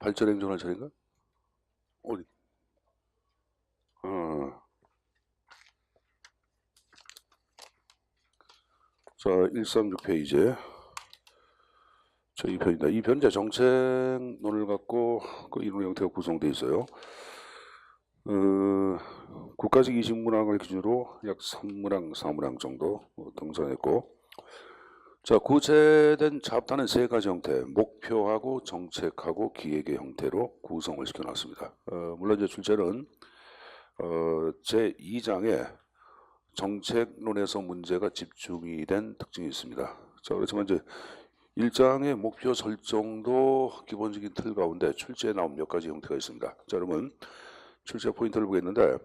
발전 행정할 차례인가? 어디? 자, 136페이지. 저 2편입니다. 이 편제 정책론을 갖고 그 이론 형태가 구성되어 있어요. 국가직 20문항을 기준으로 약 3문항, 4문항 정도 등장했고, 자, 구체된 잡다는 세 가지 형태, 목표하고 정책하고 기획의 형태로 구성을 시켜놨습니다. 물론 이제 출제는 제2장에 정책론에서 문제가 집중이 된 특징이 있습니다. 자, 그렇지만 이제 1장의 목표 설정도 기본적인 틀 가운데 출제에 나온 몇 가지 형태가 있습니다. 자, 그러면 출제 포인트를 보겠는데,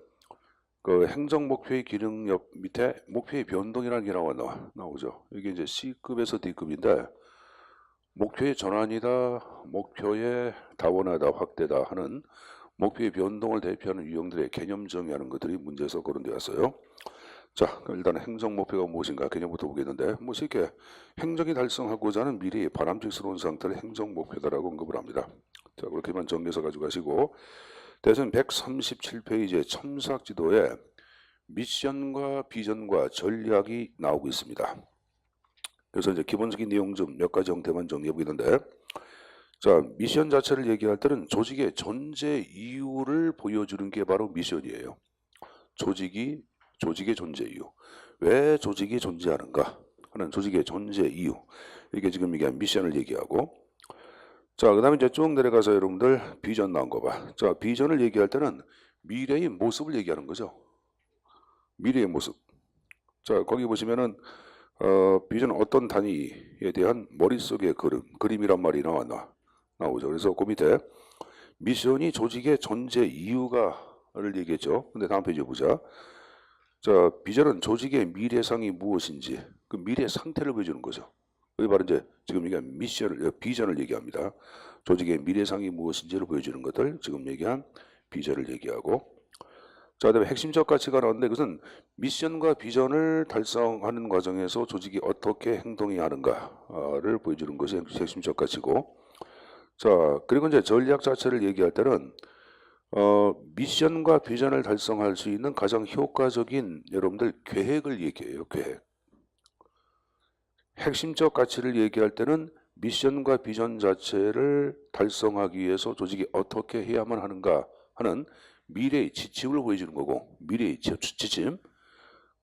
그 행정 목표의 기능 옆 밑에 목표의 변동이라는 게 나오죠. 이게 이제 C급에서 D급인데, 목표의 전환이다, 목표의 다원화다, 확대다 하는 목표의 변동을 대표하는 유형들의 개념 정의하는 것들이 문제에서 거론되었어요. 자, 일단 행정 목표가 무엇인가 개념부터 보겠는데, 쉽게 행정이 달성하고자 하는 미래의 바람직스러운 상태를 행정 목표다라고 언급을 합니다. 자, 그렇게만 정리해서 가져가시고, 대선 137페이지의 첨삭지도에 미션과 비전과 전략이 나오고 있습니다. 그래서 이제 기본적인 내용 좀 몇 가지 형태만 정리해 보겠는데, 자, 미션 자체를 얘기할 때는 조직의 존재 이유를 보여주는 게 바로 미션이에요. 조직의 존재 이유. 왜 조직이 존재하는가 하는 조직의 존재 이유. 이게 지금 이게 미션을 얘기하고, 자, 그 다음에 이제 쭉 내려가서 여러분들 비전 나온 거 봐. 자, 비전을 얘기할 때는 미래의 모습을 얘기하는 거죠. 미래의 모습. 자, 거기 보시면은 비전은 어떤 단위에 대한 머릿속의 그림이란 말이 나오죠. 그래서 그 밑에 미션이 조직의 존재 이유가를 얘기했죠. 근데 다음 페이지 보자. 자, 비전은 조직의 미래상이 무엇인지 그 미래 상태를 보여주는 거죠. 그게 바로 이제 지금 얘기한 비전을 얘기합니다. 조직의 미래상이 무엇인지를 보여주는 것들 지금 얘기한 비전을 얘기하고, 자, 그다음에 핵심적 가치가 나왔는데 그것은 미션과 비전을 달성하는 과정에서 조직이 어떻게 행동해야 하는가를 보여주는 것이 핵심적 가치고, 자, 그리고 이제 전략 자체를 얘기할 때는 미션과 비전을 달성할 수 있는 가장 효과적인 여러분들 계획을 얘기해요. 계획. 핵심적 가치를 얘기할 때는 미션과 비전 자체를 달성하기 위해서 조직이 어떻게 해야만 하는가 하는 미래의 지침을 보여주는 거고, 미래의 지침.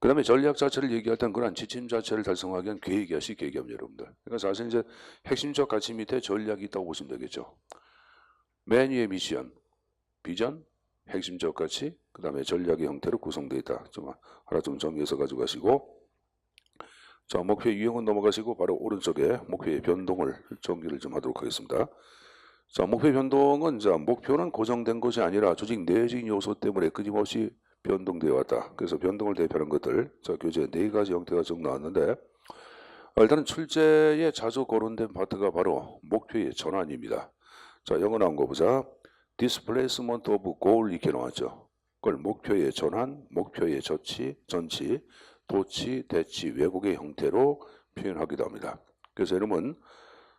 그 다음에 전략 자체를 얘기할 때는 그런 지침 자체를 달성하기 위한 계획이야시 계획입니다, 여러분들. 그러니까 사실 이제 핵심적 가치 밑에 전략이 있다고 보시면 되겠죠. 맨 위에 미션, 비전, 핵심적 가치, 그 다음에 전략의 형태로 구성되어 있다. 하나 좀 정리해서 가져가시고, 자, 목표의 유형은 넘어가시고 바로 오른쪽에 목표의 변동을 정리를 좀 하도록 하겠습니다. 자, 목표의 변동은 자, 목표는 고정된 것이 아니라 조직 내적인 요소 때문에 끊임없이 변동되어 왔다. 그래서 변동을 대표하는 것들, 자, 교재 4가지 형태가 좀 나왔는데, 일단은 출제에 자주 거론된 파트가 바로 목표의 전환입니다. 자, 영어 나온 거 보자. Displacement of goal 이렇게 나왔죠. 그걸 목표의 전환, 목표의 전치, 도치, 대치, 왜곡의 형태로 표현하기도 합니다. 그래서 여러분,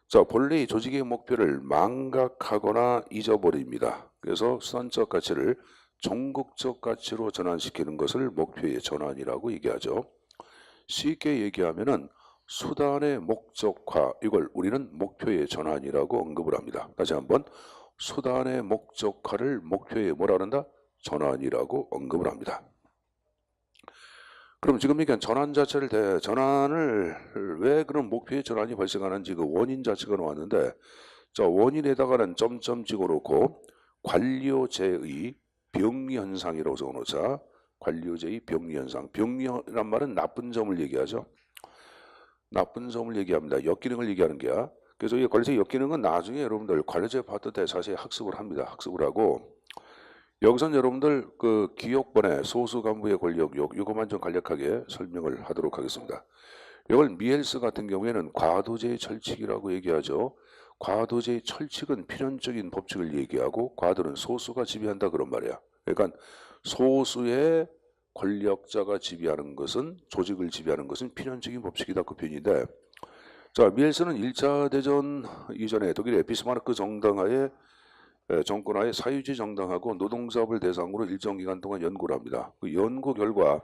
자, 본래의 조직의 목표를 망각하거나 잊어버립니다. 그래서 수단적 가치를 종국적 가치로 전환시키는 것을 목표의 전환이라고 얘기하죠. 쉽게 얘기하면은 수단의 목적화, 이걸 우리는 목표의 전환이라고 언급을 합니다. 다시 한번, 수단의 목적화를 목표에 뭐라 한다? 전환이라고 언급을 합니다. 그럼 지금 얘기한 전환 자체를 전환을 왜 그런 목표의 전환이 발생하는지 그 원인 자체가 나왔는데, 자, 원인에다가는 점점 찍어놓고 관료제의 병리현상이라고 적어놓자. 관료제의 병리현상. 병리란 말은 나쁜 점을 얘기하죠. 나쁜 점을 얘기합니다. 역기능을 얘기하는 게야. 그래서 이 관료제 역기능은 나중에 여러분들 관료제 파트 때 자세히 학습을 합니다. 학습을 하고, 여기서는 여러분들 그 기억번에 소수 간부의 권력 이것만 좀 간략하게 설명을 하도록 하겠습니다. 이걸 미헬스 같은 경우에는 과도제의 철칙이라고 얘기하죠. 과도제의 철칙은 필연적인 법칙을 얘기하고 과도는 소수가 지배한다 그런 말이야. 그러니까 소수의 권력자가 지배하는 것은, 조직을 지배하는 것은 필연적인 법칙이다 그 표현인데, 자, 미헬스는 1차 대전 이전에 독일의 비스마르크 정당하에 정권하에 사유지 정당하고 노동자업을 대상으로 일정 기간 동안 연구를 합니다. 그 연구 결과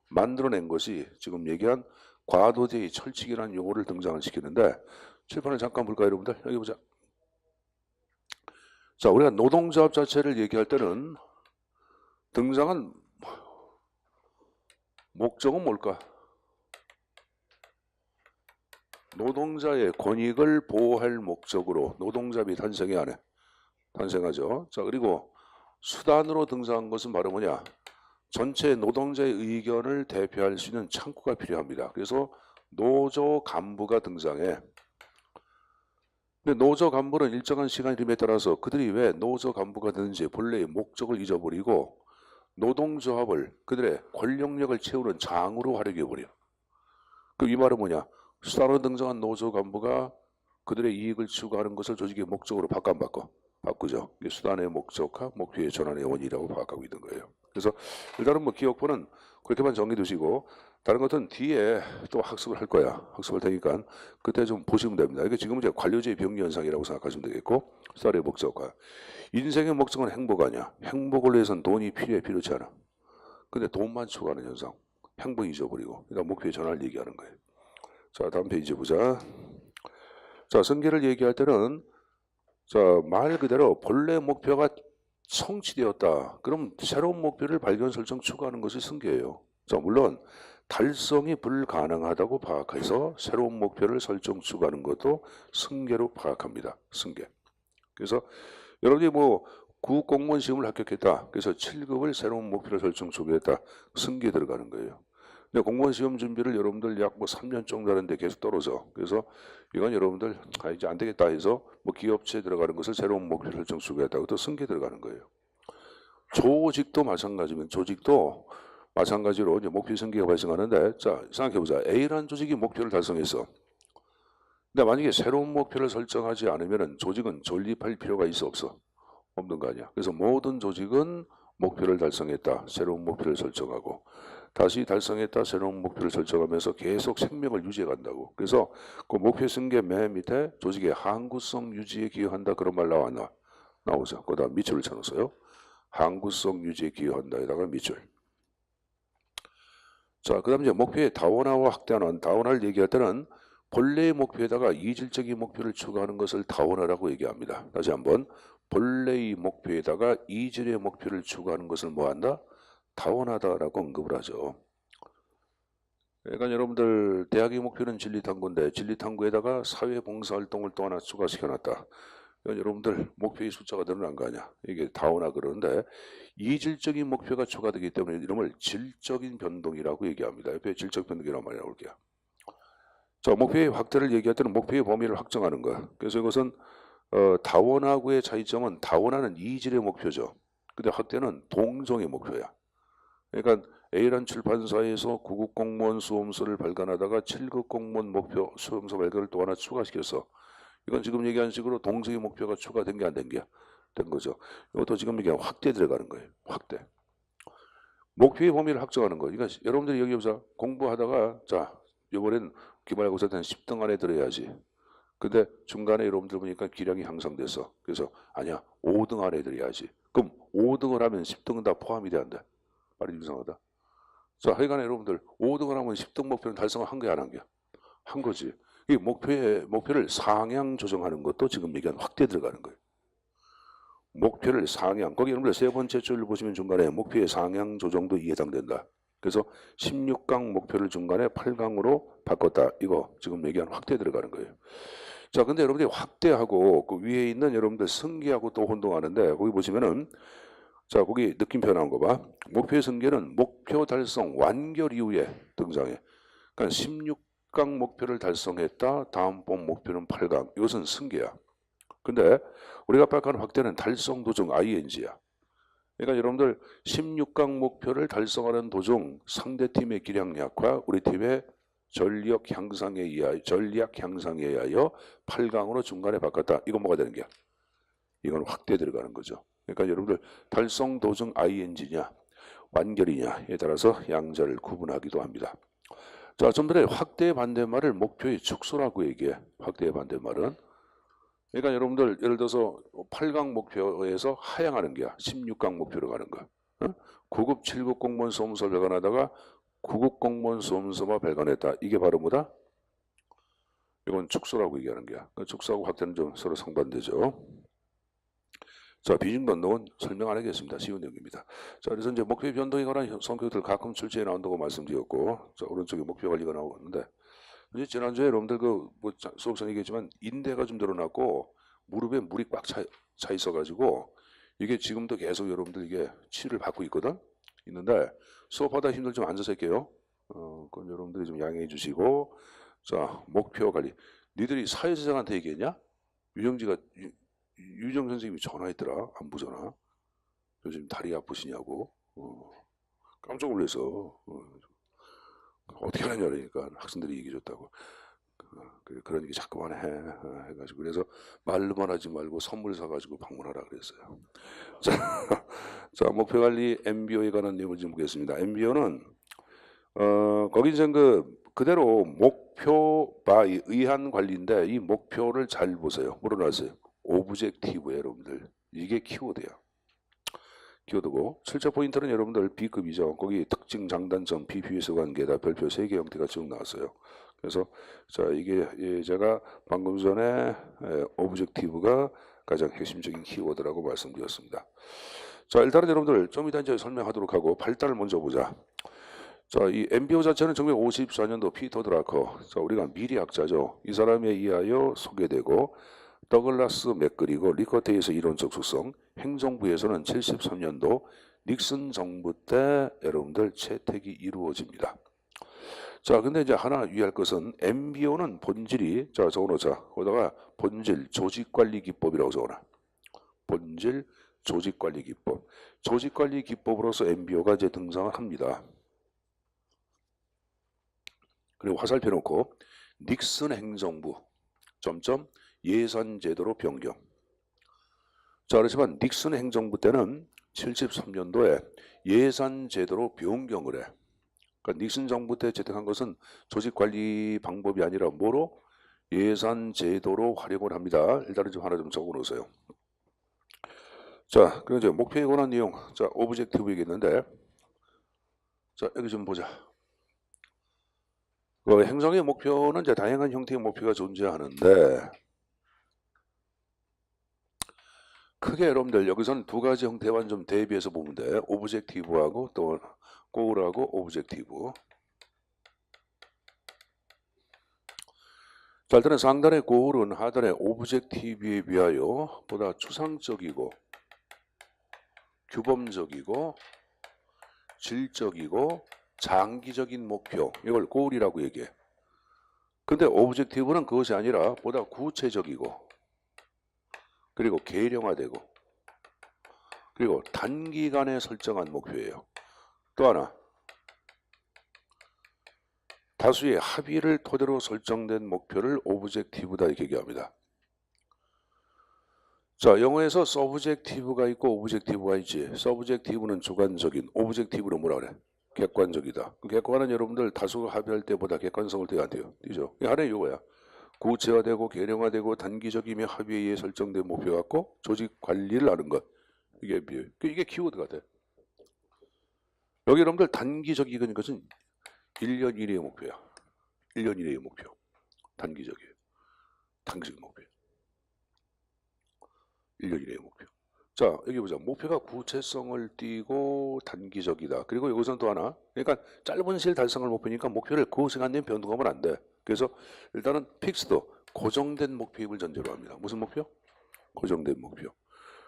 만들어낸 것이 지금 얘기한 과도제의 철칙이라는 용어를 등장을 시키는데 칠판을 잠깐 볼까요, 여러분들? 여기 보자. 자, 우리가 노동자업 자체를 얘기할 때는 등장한 목적은 뭘까? 노동자의 권익을 보호할 목적으로 노동자업이 탄생해야 하네. 탄생하죠. 자, 그리고 수단으로 등장한 것은 바로 뭐냐? 전체 노동자의 의견을 대표할 수 있는 창구가 필요합니다. 그래서 노조 간부가 등장해. 근데 노조 간부는 일정한 시간 이름에 따라서 그들이 왜 노조 간부가 되는지 본래의 목적을 잊어버리고 노동조합을 그들의 권력력을 채우는 장으로 활용해버려. 그 이 말은 뭐냐? 수단으로 등장한 노조 간부가 그들의 이익을 추구하는 것을 조직의 목적으로 바꾸죠. 이게 수단의 목적과 목표의 전환의 원인이라고 파악하고 있는 거예요. 그래서 일단은 뭐 기억부는 그렇게만 정해 두시고 다른 것은 뒤에 또 학습을 할 거야. 학습할 테니까 그때 좀 보시면 됩니다. 이게 지금 이제 관료제의 병리 현상이라고 생각하시면 되겠고 수단의 목적과 인생의 목적은 행복 아니야. 행복을 위해서는 돈이 필요치 않아. 근데 돈만 추구하는 현상. 행복 잊어버리고 그러니까 목표의 전환을 얘기하는 거예요. 자, 다음 페이지 보자. 자, 승계를 얘기할 때는 자, 말 그대로 본래 목표가 성취되었다. 그럼 새로운 목표를 발견 설정 추구하는 것이 승계예요. 자, 물론 달성이 불가능하다고 파악해서 새로운 목표를 설정 추구하는 것도 승계로 파악합니다. 승계. 그래서 여러분이 뭐 구공무원 시험을 합격했다. 그래서 7급을 새로운 목표를 설정 추구했다. 승계 들어가는 거예요. 근데 공무원 시험 준비를 여러분들 약 뭐 3년 정도 하는데 계속 떨어져. 그래서 이건 여러분들 이제 안 되겠다 해서 뭐 기업체에 들어가는 것을 새로운 목표 설정 추구했다고 또 승계 들어가는 거예요. 조직도 마찬가지면 조직도 마찬가지로 이제 목표 승계가 발생하는데 자, 생각해보자. A라는 조직이 목표를 달성했어. 근데 만약에 새로운 목표를 설정하지 않으면 조직은 존립할 필요가 있어 없어? 없는 거 아니야. 그래서 모든 조직은 목표를 달성했다. 새로운 목표를 설정하고 다시 달성했다. 새로운 목표를 설정하면서 계속 생명을 유지해 간다고. 그래서 그 목표 승계 맨 밑에 조직의 항구성 유지에 기여한다. 그런 말 나왔나? 나오죠. 그 다음 밑줄을 쳐놓았어요. 항구성 유지에 기여한다에다가 밑줄. 자, 그 다음 이제 목표의 다원화와 확대하는 다원화를 얘기할 때는 본래의 목표에다가 이질적인 목표를 추가하는 것을 다원화라고 얘기합니다. 다시 한번 본래의 목표에다가 이질의 목표를 추가하는 것을 뭐한다? 다원하다라고 언급을 하죠. 그러니까 여러분들 대학의 목표는 진리탐구인데 진리탐구에다가 사회봉사활동을 또 하나 추가시켜놨다. 그러니까 여러분들 목표의 숫자가 늘어난 거 아니야. 이게 다원화 그러는데 이질적인 목표가 추가되기 때문에 이름을 질적인 변동이라고 얘기합니다. 옆에 질적 변동이라는 말이 나올게요. 자, 목표의 확대를 얘기할 때는 목표의 범위를 확정하는 거야. 그래서 이것은 다원하고의 차이점은 다원하는 이질의 목표죠. 근데 확대는 동종의 목표야. 그러니까 A란 출판사에서 9급 공무원 수험서를 발간하다가 7급 공무원 목표 수험서 발간을 또 하나 추가시켰어. 이건 지금 얘기한 식으로 동성의 목표가 추가된 게 안 된 게 된 거죠. 이것도 지금 얘기한 확대 들어가는 거예요. 확대. 목표의 범위를 확정하는 거. 그러니까 여러분들이 여기 보자. 공부하다가 자 이번엔 기말고사 때 10등 안에 들어야지. 근데 중간에 여러분들 보니까 기량이 향상됐어. 그래서 아니야 5등 안에 들어야지. 그럼 5등을 하면 10등은 다 포함이 돼야 안 돼. 말이 이상하다. 자, 하여간에 여러분들 5등을 하면 10등 목표는 달성한 거야 안 한 거야? 한 거지. 이 목표를 상향 조정하는 것도 지금 얘기한 확대 들어가는 거예요. 목표를 상향. 거기 여러분들 세 번째 줄을 보시면 중간에 목표의 상향 조정도 해당된다. 그래서 16강 목표를 중간에 8강으로 바꿨다. 이거 지금 얘기한 확대 들어가는 거예요. 자, 근데 여러분들이 확대하고 그 위에 있는 여러분들 승계하고 또 혼동하는데 거기 보시면은 자, 거기 느낌표 나온 거 봐. 목표의 승계는 목표 달성 완결 이후에 등장해. 그러니까 16강 목표를 달성했다. 다음번 목표는 8강. 이것은 승계야. 근데 우리가 파악하는 확대는 달성 도중 ing야. 그러니까 여러분들 16강 목표를 달성하는 도중 상대팀의 기량 약화, 우리 팀의 전략 향상에 의하여 8강으로 중간에 바꿨다. 이건 뭐가 되는 거야? 이건 확대 들어가는 거죠. 그러니까 여러분들 달성 도중 ing냐 완결이냐에 따라서 양자를 구분하기도 합니다. 자, 좀 전에 확대의 반대말을 목표의 축소라고 얘기해. 확대의 반대말은 그러니까 여러분들 예를 들어서 8강 목표에서 하향하는 게야. 16강 목표로 가는 거야. 어? 9급, 7급 공무원 수험서 발간하다가 9급 공무원 수험서만 발간했다. 이게 바로 뭐다? 이건 축소라고 얘기하는 게야. 축소하고 확대는 좀 서로 상반되죠. 자, 비중 변동은 설명 안 하겠습니다. 쉬운 내용입니다. 자, 그래서 이제 목표 변동에 관한 성격들 가끔 출제에 나온다고 말씀드렸고, 자, 오른쪽에 목표 관리가 나오는데, 이제 지난주에 여러분들 뭐 수업상 얘기했지만 인대가 좀 늘어났고 무릎에 물이 꽉 차 있어가지고 이게 지금도 계속 여러분들 이게 치료를 받고 있는데 수업하다 힘들 좀 앉아서 할게요. 그건 여러분들이 좀 양해해 주시고, 자, 목표 관리. 니들이 사회자한테 얘기했냐? 유정 선생님이 전화했더라. 안부 전화. 요즘 다리 아프시냐고. 깜짝 놀라서. 어떻게 하느냐 그러니까 학생들이 얘기해 줬다고. 그런 얘기 자꾸만 해가지고 그래서 말로만 하지 말고 선물 사가지고 방문하라 그랬어요. 자, 목표관리 MBO에 관한 내용을 좀 보겠습니다. MBO는 거기 이제 그대로 목표에 의한 관리인데 이 목표를 잘 보세요. 물어놨어요. 오브젝티브 여러분들 이게 키워드야. 키워드고 실제 포인트는 여러분들 B급이죠. 거기 특징, 장단점, 비비에서 관계다. 별표 3개 형태가 쭉 나왔어요. 그래서 자 이게 제가 방금 전에 오브젝티브가 가장 핵심적인 키워드라고 말씀드렸습니다. 자 일단은 여러분들 좀 이따 이제 설명하도록 하고 발달을 먼저 보자. 자, 이 MBO 자체는 1954년도 피터 드라커, 자 우리가 미리학자죠. 이 사람에 의하여 소개되고 더글라스 맥그리고 리커테이에서 이론적 속성, 행정부에서는 73년도 닉슨 정부 때 여러분들 채택이 이루어집니다. 자, 근데 이제 하나 유의할 것은 MBO는 본질이 자 적어놓자. 거기다가 본질 조직관리 기법이라고 적어놔. 본질 조직관리 기법. 조직관리 기법으로서 MBO가 이제 등장을 합니다. 그리고 화살표 놓고 닉슨 행정부 점점 예산 제도로 변경. 자, 그렇지만 닉슨 행정부 때는 73년도에 예산 제도로 변경을 해. 그러니까 닉슨 정부 때 채택한 것은 조직관리 방법이 아니라 뭐로? 예산 제도로 활용을 합니다. 일단은 좀 하나 좀 적어 놓으세요. 자, 그럼 이제 목표에 관한 내용. 자, 오브젝티브이겠는데. 자, 여기 좀 보자. 행정의 목표는 이제 다양한 형태의 목표가 존재하는데 크게 여러분들 여기서는 두 가지 형태만 좀 대비해서 보면 돼. 오브젝티브하고 또 골하고 오브젝티브. 자, 일단은 상단의 골은 하단의 오브젝티브에 비하여 보다 추상적이고 규범적이고 질적이고 장기적인 목표, 이걸 골이라고 얘기해. 근데 오브젝티브는 그것이 아니라 보다 구체적이고 그리고 계량화되고 그리고 단기간에 설정한 목표예요. 또 하나, 다수의 합의를 토대로 설정된 목표를 오브젝티브다 이렇게 얘기합니다. 자, 영어에서 서브젝티브가 있고 오브젝티브가 있지. 서브젝티브는 주관적인, 오브젝티브는 뭐라 그래? 객관적이다. 그 객관은 여러분들 다수가 합의할 때보다 객관성을 띄어야 돼요. 띄죠? 하나의 이거야. 구체화되고 계량화되고 단기적이며 합의에 의해 설정된 목표 갖고 조직 관리를 하는 것. 이게 키워드가 돼. 여기 여러분들 단기적인 것은 1년 이내의 목표야. 1년 이내의 목표. 단기적이에요. 단기적인 목표. 1년 이내의 목표. 자, 여기 보자. 목표가 구체성을 띠고 단기적이다. 그리고 여기서는 또 하나. 그러니까 짧은 시일 달성을 목표니까 목표를 그 시간 내에 변동하면 안 돼. 그래서 일단은 픽스드, 고정된 목표임을 전제로 합니다. 무슨 목표? 고정된 목표.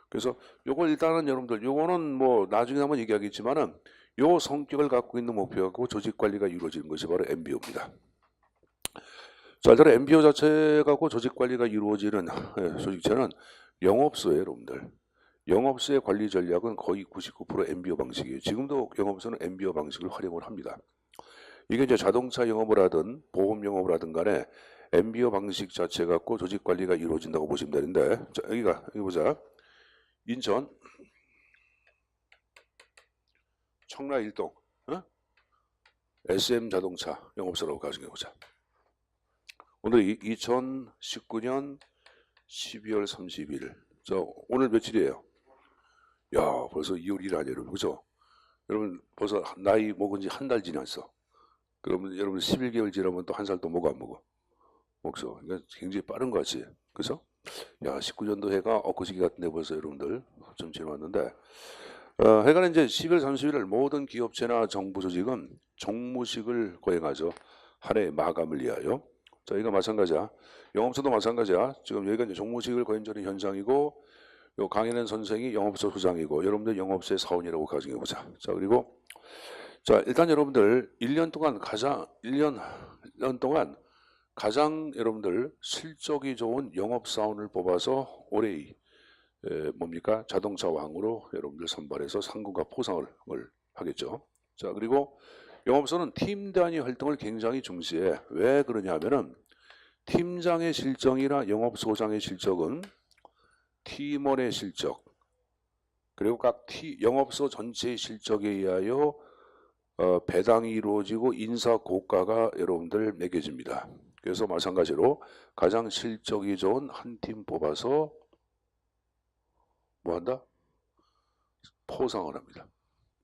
그래서 요걸 일단은 여러분들 요거는 뭐 나중에 한번 얘기하겠지만은 요 성격을 갖고 있는 목표하고 조직 관리가 이루어지는 것이 바로 MBO입니다. 자, 일단 MBO 자체하고 조직 관리가 이루어지는 조직체는 영업소예요, 여러분들. 영업소의 관리 전략은 거의 99% MBO 방식이에요. 지금도 영업소는 MBO 방식을 활용을 합니다. 이게 이제 자동차 영업을 하든 보험 영업을 하든 간에 MBO 방식 자체 갖고 조직 관리가 이루어진다고 보시면 되는데, 자, 여기 보자. 인천 청라 일동 SM 자동차 영업소라고 가정해 보자. 오늘 2019년 12월 30일. 자, 오늘 며칠이에요? 야, 벌써 2월 1일 아니에요, 여러분. 그죠? 여러분, 벌써 나이 먹은 지 한 달 지났어. 그러면 여러분 11개월 지나면 또 한 살 또 먹어, 안 먹어? 먹죠. 그러니까 굉장히 빠른 거 같지? 그죠? 야, 19년도 해가 엊그저께 같은데 벌써 여러분들 좀 지나왔는데, 해가는 이제 12월 30일 모든 기업체나 정부 조직은 종무식을 거행하죠. 한 해 마감을 위하여. 자, 이거 마찬가지야. 영업소도 마찬가지야. 지금 여기가 이제 종무식을 거행하는 현장이고, 요 강연한 선생이 영업소 소장이고, 여러분들 영업소의 사원이라고 가정해 보자. 자, 그리고 자, 일단 여러분들 1년 동안 가장 여러분들 실적이 좋은 영업사원을 뽑아서 올해의 뭡니까? 자동차 왕으로 여러분들 선발해서 상금과 포상을 하겠죠. 자, 그리고 영업소는 팀 단위 활동을 굉장히 중시해. 왜 그러냐 하면은 팀장의 실적이나 영업소장의 실적은 팀원의 실적, 그리고 각 영업소 전체의 실적에 의하여 배당이 이루어지고 인사 고가가 여러분들 매겨집니다. 그래서 마찬가지로 가장 실적이 좋은 한 팀 뽑아서 뭐 한다? 포상을 합니다.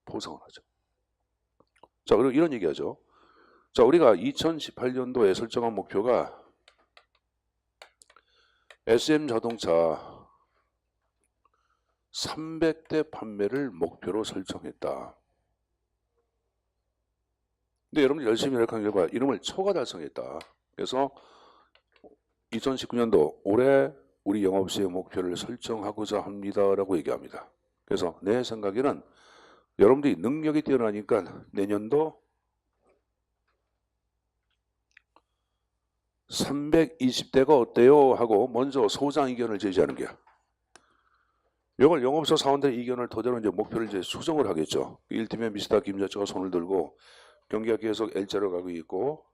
포상을 하죠. 자, 그리고 이런 얘기하죠. 자, 우리가 2018년도에 설정한 목표가 SM 자동차 300대 판매를 목표로 설정했다. 근데 여러분이 열심히 노력한 결과 이름을 초과 달성했다. 그래서 2019년도 올해 우리 영업시의 목표를 설정하고자 합니다라고 얘기합니다. 그래서 내 생각에는 여러분들이 능력이 뛰어나니까 내년도 320대가 어때요? 하고 먼저 소장 의견을 제시하는 거야. 이걸 영업소 사원들의 의견을 토대로 이제 목표를 이제 수정을 하겠죠. 1팀의 미스터 김자철가 손을 들고 경기가 계속 L자로 가고 있고,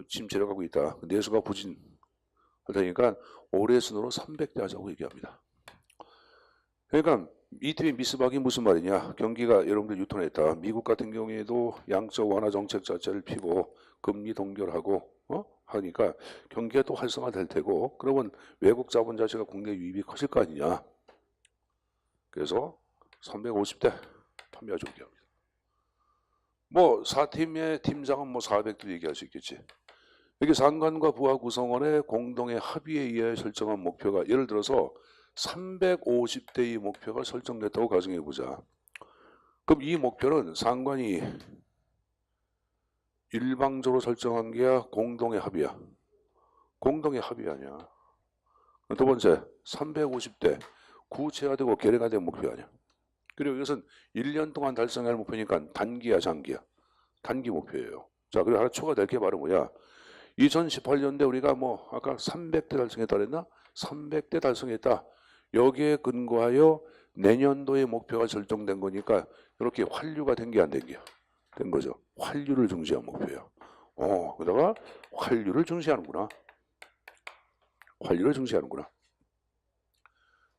침체로 가고 있다. 내수가 부진하다니까 올해 순으로 300대 하자고 얘기합니다. 그러니까 이 팀의 미스박이 무슨 말이냐? 경기가 여러분들 유턴했다. 미국 같은 경우에도 양적 완화 정책 자체를 피고 금리 동결하고 하니까 경기가 또 활성화될 테고, 그러면 외국 자본 자체가 국내 유입이 커질 거 아니냐? 그래서 350대 판매하자고 얘기합니다. 뭐 4팀의 팀장은 뭐 400도 얘기할 수 있겠지. 여기 상관과 부하 구성원의 공동의 합의에 의해 설정한 목표가, 예를 들어서 350대의 목표가 설정됐다고 가정해 보자. 그럼 이 목표는 상관이 일방적으로 설정한 게야, 공동의 합의야? 공동의 합의 아니야. 두 번째, 350대 구체화되고 계획화된 목표 아니야. 그리고 이것은 1년 동안 달성할 목표니까 단기야, 장기야? 단기 목표예요. 자, 그리고 하나 초과될 게 바로 뭐야? 2018년대 우리가 뭐 아까 300대 달성했다 그랬나? 300대 달성했다. 여기에 근거하여 내년도의 목표가 설정된 거니까 이렇게 환류가 된 게 안 된 게야. 된 거죠. 환류를 중시한 목표예요. 그러다가 환류를 중시하는구나. 환류를 중시하는구나.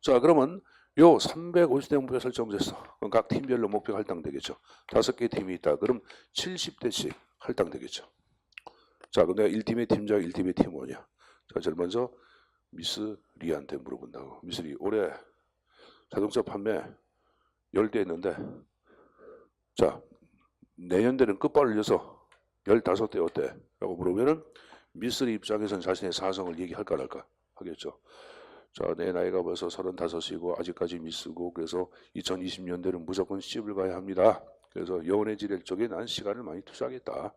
자, 그러면 요 350대 목표 설정됐어. 그럼 각 팀별로 목표가 할당되겠죠. 5개 팀이 있다. 그럼 70대씩 할당되겠죠. 자, 그럼 내가 1팀의 팀장, 1팀의 팀원이야. 자, 제일 먼저 미스 리한테 물어본다고. 미스 리, 올해 자동차 판매 10대 했는데, 자, 내년대는 끝발을 올려서 15대 어때? 라고 물어보면은 미스 리 입장에서는 자신의 사성을 얘기할까 안 할까? 하겠죠. 자, 내 나이가 벌써 35이고 아직까지 미스고, 그래서 2020년대는 무조건 시집을 가야 합니다. 그래서 연애 지낼 쪽에 난 시간을 많이 투자하겠다.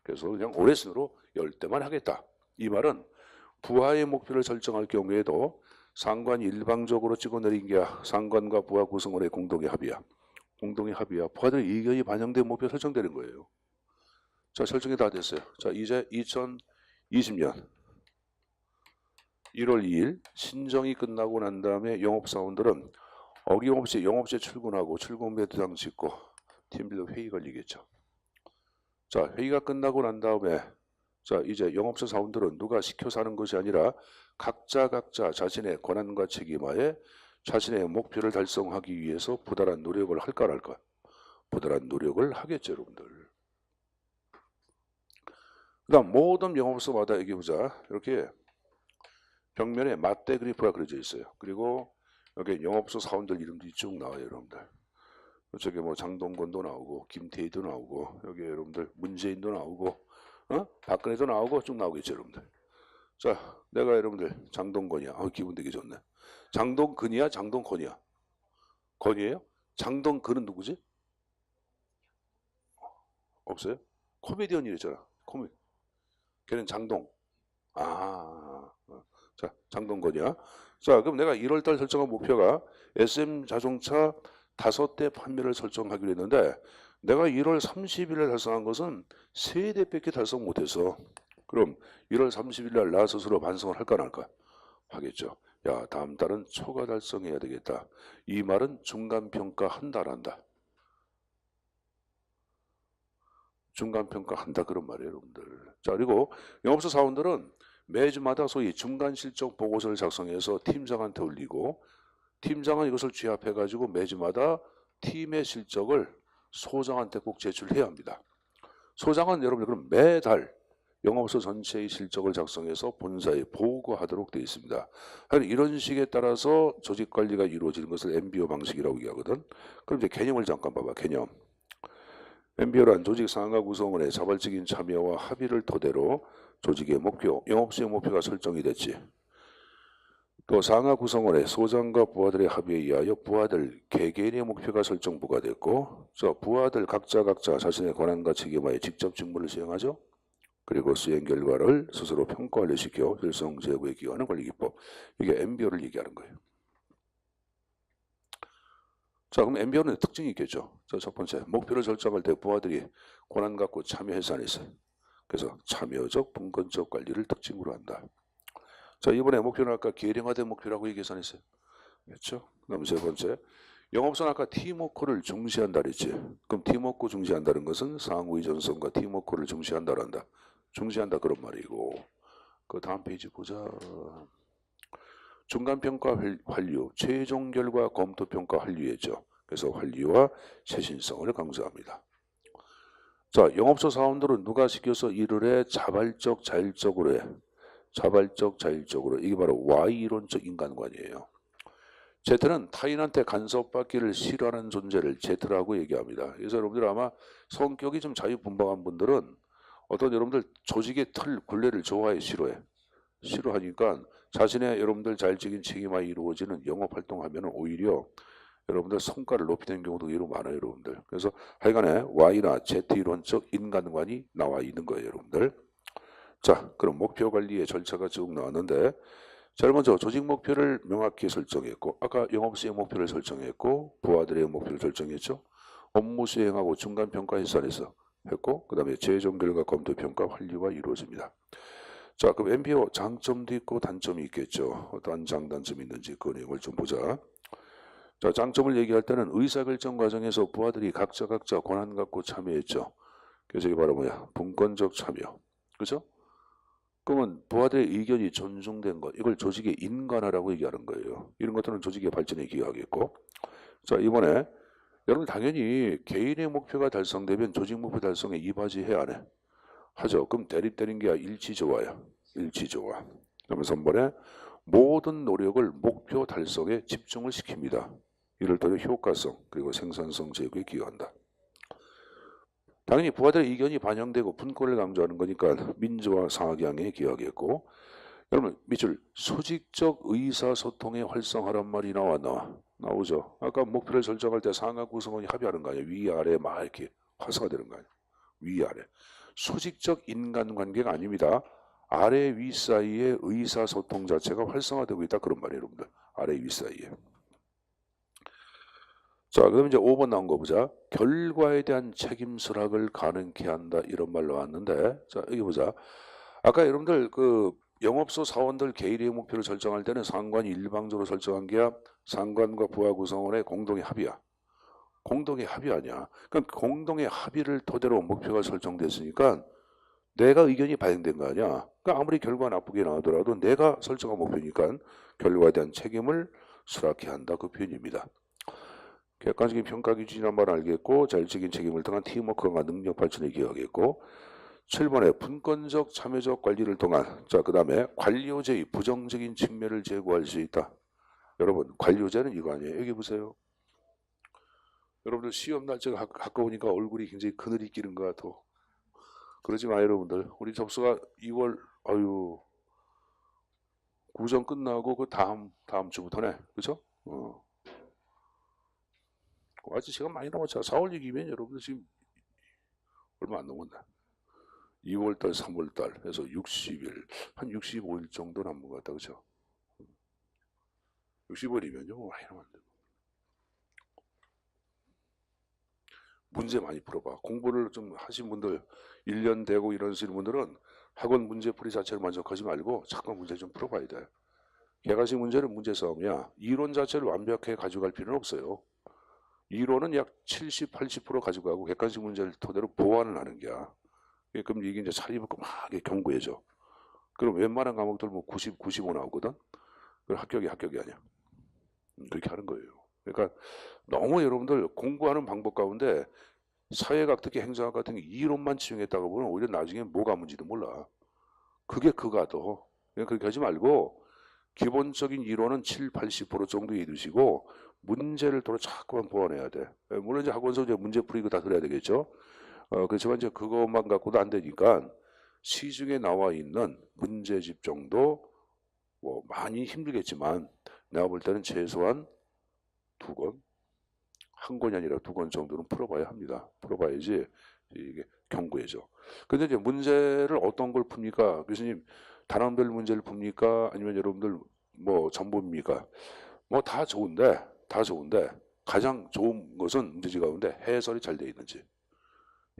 그래서 그냥 올해 순으로 10대만 하겠다. 이 말은 부하의 목표를 설정할 경우에도 상관이 일방적으로 찍어내린 게 상관과 부하 구성원의 공동의 합의야. 공동의 합의야. 부하들의 의견이 반영된 목표 설정되는 거예요. 자, 설정이 다 됐어요. 자, 이제 2020년 1월 2일 신정이 끝나고 난 다음에 영업사원들은 어김없이 영업소에 출근하고 출근부에 도장 찍고 팀별로 회의 걸리겠죠. 자, 회의가 끝나고 난 다음에 자, 이제 영업소 사원들은 누가 시켜서 하는 것이 아니라 각자 자신의 권한과 책임하에 자신의 목표를 달성하기 위해서 부단한 노력을 할까 안 할까? 부단한 노력을 하겠죠, 여러분들. 그 다음 모든 영업소마다 얘기해보자. 이렇게 벽면에 맞대 그래프가 그려져 있어요. 그리고 여기 영업소 사원들 이름들이 쭉 나와요, 여러분들. 저기 뭐 장동건도 나오고 김태희도 나오고 여기 여러분들 문재인도 나오고 박근혜도 나오고 쭉 나오겠죠, 여러분들. 자, 내가 여러분들 장동건이야. 기분 되게 좋네. 장동근이야, 장동건이야? 건이에요? 장동근은 누구지? 없어요? 코미디언이랬잖아. 걔는 장동. 자, 장동건이야. 자, 그럼 내가 1월달 설정한 목표가 SM 자동차 5대 판매를 설정하기로 했는데 내가 1월 30일에 달성한 것은 3대밖에 달성 못해서 그럼 1월 30일 날 나 스스로 반성을 할까 안 할까? 하겠죠. 야, 다음 달은 초과 달성해야 되겠다. 이 말은 중간평가 한 달 한다. 중간평가 한다 그런 말이에요, 여러분들. 자, 그리고 영업소 사원들은 매주마다 소위 중간실적 보고서를 작성해서 팀장한테 올리고 팀장은 이것을 취합해가지고 매주마다 팀의 실적을 소장한테 꼭 제출해야 합니다. 소장은 여러분들 그럼 매달 영업소 전체의 실적을 작성해서 본사에 보고하도록 되어 있습니다. 이런 식에 따라서 조직관리가 이루어지는 것을 MBO 방식이라고 얘기하거든. 그럼 이제 개념을 잠깐 봐봐. 개념. MBO란 조직 상하 구성원의 자발적인 참여와 합의를 토대로 조직의 목표, 영업수행 목표가 설정이 됐지. 또 상하 구성원의 소장과 부하들의 합의에 의하여 부하들 개개인의 목표가 설정 부과됐고, 부하들 각자 자신의 권한과 책임하에 직접 직무를 수행하죠. 그리고 수행 결과를 스스로 평가 완료시켜 일성 제고에 기여하는 관리기법. 이게 MBO를 얘기하는 거예요. 자, 그럼 MBO는 특징이 있겠죠. 첫 번째, 목표를 설정할 때 부하들이 권한 갖고 참여해서 안 했어요. 그래서 참여적, 분권적 관리를 특징으로 한다. 자, 이번에 목표는 아까 계량화된 목표라고 계산했어요. 그렇죠? 그다음 세 번째, 영업소는 아까 팀워크를 중시한다 그랬지. 그럼 팀워크 중시한다는 것은 상호의존성과 팀워크를 중시한다를 한다. 중시한다 그런 말이고. 그 다음 페이지 보자. 중간평가 완료, 최종 결과 검토평가 완료했죠. 그래서 완료와 최신성을 강조합니다. 자, 영업소 사원들은 누가 시켜서 일을 해? 자발적, 자율적으로 해. 자발적, 자율적으로. 이게 바로 Y이론적 인간관이에요. Z는 타인한테 간섭받기를 싫어하는 존재를 Z라고 얘기합니다. 그래서 여러분들 아마 성격이 좀 자유분방한 분들은 어떤 여러분들 조직의 틀, 굴레를 좋아해, 싫어해? 싫어하니까 자신의 여러분들 자율적인 책임하에 이루어지는 영업활동하면 오히려 여러분들 성과를 높이는 경우도 의외로 많아요, 여러분들. 그래서 하여간에 Y나 Z 이론적 인간관이 나와 있는 거예요, 여러분들. 자, 그럼 목표 관리의 절차가 쭉 나왔는데, 제일 먼저 조직 목표를 명확히 설정했고, 아까 영업수행 목표를 설정했고, 부하들의 목표를 설정했죠. 업무 수행하고 중간평가 해산해서 했고, 그 다음에 최종 결과 검토평가 완료가 이루어집니다. 자, 그럼 MBO 장점도 있고 단점이 있겠죠. 어떤 장단점이 있는지 그 내용을 좀 보자. 자, 장점을 얘기할 때는 의사결정 과정에서 부하들이 각자 권한 갖고 참여했죠. 그래서 이게 바로 뭐야? 분권적 참여. 그죠? 그러면 부하들의 의견이 존중된 것, 이걸 조직의 인간화라고 얘기하는 거예요. 이런 것들은 조직의 발전에 기여하겠고. 자, 이번에 여러분 당연히 개인의 목표가 달성되면 조직 목표 달성에 이바지해야 안 해? 하죠. 그럼 대립되는 게 일치조화야. 일치조화. 그러면서 번에 모든 노력을 목표 달성에 집중을 시킵니다. 이를 통해 효과성 그리고 생산성 제고에 기여한다. 당연히 부하들의 의견이 반영되고 분권을 강조하는 거니까 민주화 상하향에 기여하겠고, 여러분 밑줄 수직적 의사소통의 활성화란 말이 나오죠. 아까 목표를 설정할 때 상하 구성원이 합의하는 거 아니에요. 위아래 막 이렇게 활성화되는 거 아니에요. 위아래. 수직적 인간관계가 아닙니다. 아래 위 사이의 의사소통 자체가 활성화되고 있다 그런 말이에요, 여러분들. 아래 위 사이에. 자, 그럼 이제 5번 나온 거 보자. 결과에 대한 책임 수락을 가능케 한다 이런 말 나왔는데, 자 여기 보자. 아까 여러분들 그 영업소 사원들 개인의 목표를 설정할 때는 상관이 일방적으로 설정한 게 상관과 부하 구성원의 공동의 합의야. 공동의 합의 아니야. 그럼 공동의 합의를 토대로 목표가 설정됐으니까 내가 의견이 반영된 거 아니야. 그러니까 아무리 결과가 나쁘게 나오더라도 내가 설정한 목표니까 결과에 대한 책임을 수락해야 한다 그 표현입니다. 객관적인 평가 기준이란 말 알겠고 자율적인 책임을 통한 팀워크와 능력 발전에 기여하겠고, 7번에 분권적 참여적 관리를 통한 자 그다음에 관료제의 부정적인 측면을 제고할 수 있다. 여러분 관료제는 이거 아니에요. 여기 보세요. 여러분들 시험 날짜가 가까우니까 얼굴이 굉장히 그늘이 끼는 것 같아. 그러지 마요 여러분들. 우리 접수가 2월 아유 구정 끝나고 그 다음 주부터네. 그죠? 아직 시간 많이 남았잖아. 4월 얘기면 여러분들 지금 얼마 안 남았네. 2월달, 3월달 해서 60일, 한 65일 정도 남은 것 같다. 그죠? 65일이면요. 많이 남았네. 문제 많이 풀어봐. 공부를 좀 하신 분들, 1년 되고 이러시는 분들은 학원 문제풀이 자체를 만족하지 말고 잠깐 문제 좀 풀어봐야 돼. 개가식 문제는 문제 싸움이야. 이론 자체를 완벽하게 가져갈 필요는 없어요. 이론은 약 70, 80% 가져가고 객관식 문제를 토대로 보완을 하는 게야. 그럼 이게 이제 차림을 끔하게 경고해줘. 그럼 웬만한 과목들 뭐 90, 95 나오거든? 그럼 합격이 아니야. 그렇게 하는 거예요. 그러니까 너무 여러분들 공부하는 방법 가운데 사회학 특히 행정학 같은 게 이론만 치중했다가 보면 오히려 나중에 뭐가 문제도 몰라. 그게 그가 더. 그렇게 하지 말고 기본적인 이론은 7, 80% 정도 이두시고 문제를 도로 자꾸만 보완해야 돼. 물론 이제 학원에서 이제 문제풀이 다 들어야 되겠죠. 그렇지만 이제 그것만 갖고도 안 되니까 시중에 나와 있는 문제집 정도 뭐 많이 힘들겠지만 내가 볼 때는 최소한 2권, 한 권이 아니라 2권 정도는 풀어봐야 합니다. 풀어봐야지 이게 경고해져. 근데 이제 문제를 어떤 걸 풉니까? 교수님 단원별 문제를 풉니까? 아니면 여러분들 뭐 전부입니까? 뭐 다 좋은데 가장 좋은 것은 문제지 가운데 해설이 잘 돼 있는지.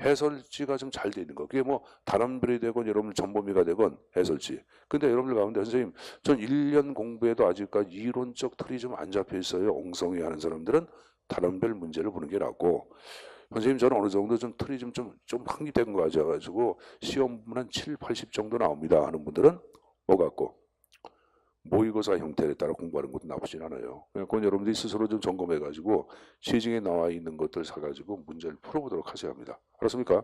해설지가 좀 잘 돼 있는 거. 그게 뭐 단원별이 되건 여러분 전범위가 되건 해설지. 근데 여러분들 가운데 선생님 전 1년 공부해도 아직까지 이론적 틀이 좀 안 잡혀 있어요. 엉성히 하는 사람들은 단원별 문제를 보는 게 낫고 선생님 저는 어느 정도 좀 틀이 좀 확립된 거 가져가지고 시험은 한 7, 80 정도 나옵니다 하는 분들은 뭐 같고 모의고사 형태에 따라 공부하는 것도 나쁘진 않아요. 그건 여러분들이 스스로 좀 점검해가지고 시중에 나와 있는 것들 사가지고 문제를 풀어보도록 하셔야 합니다. 알았습니까?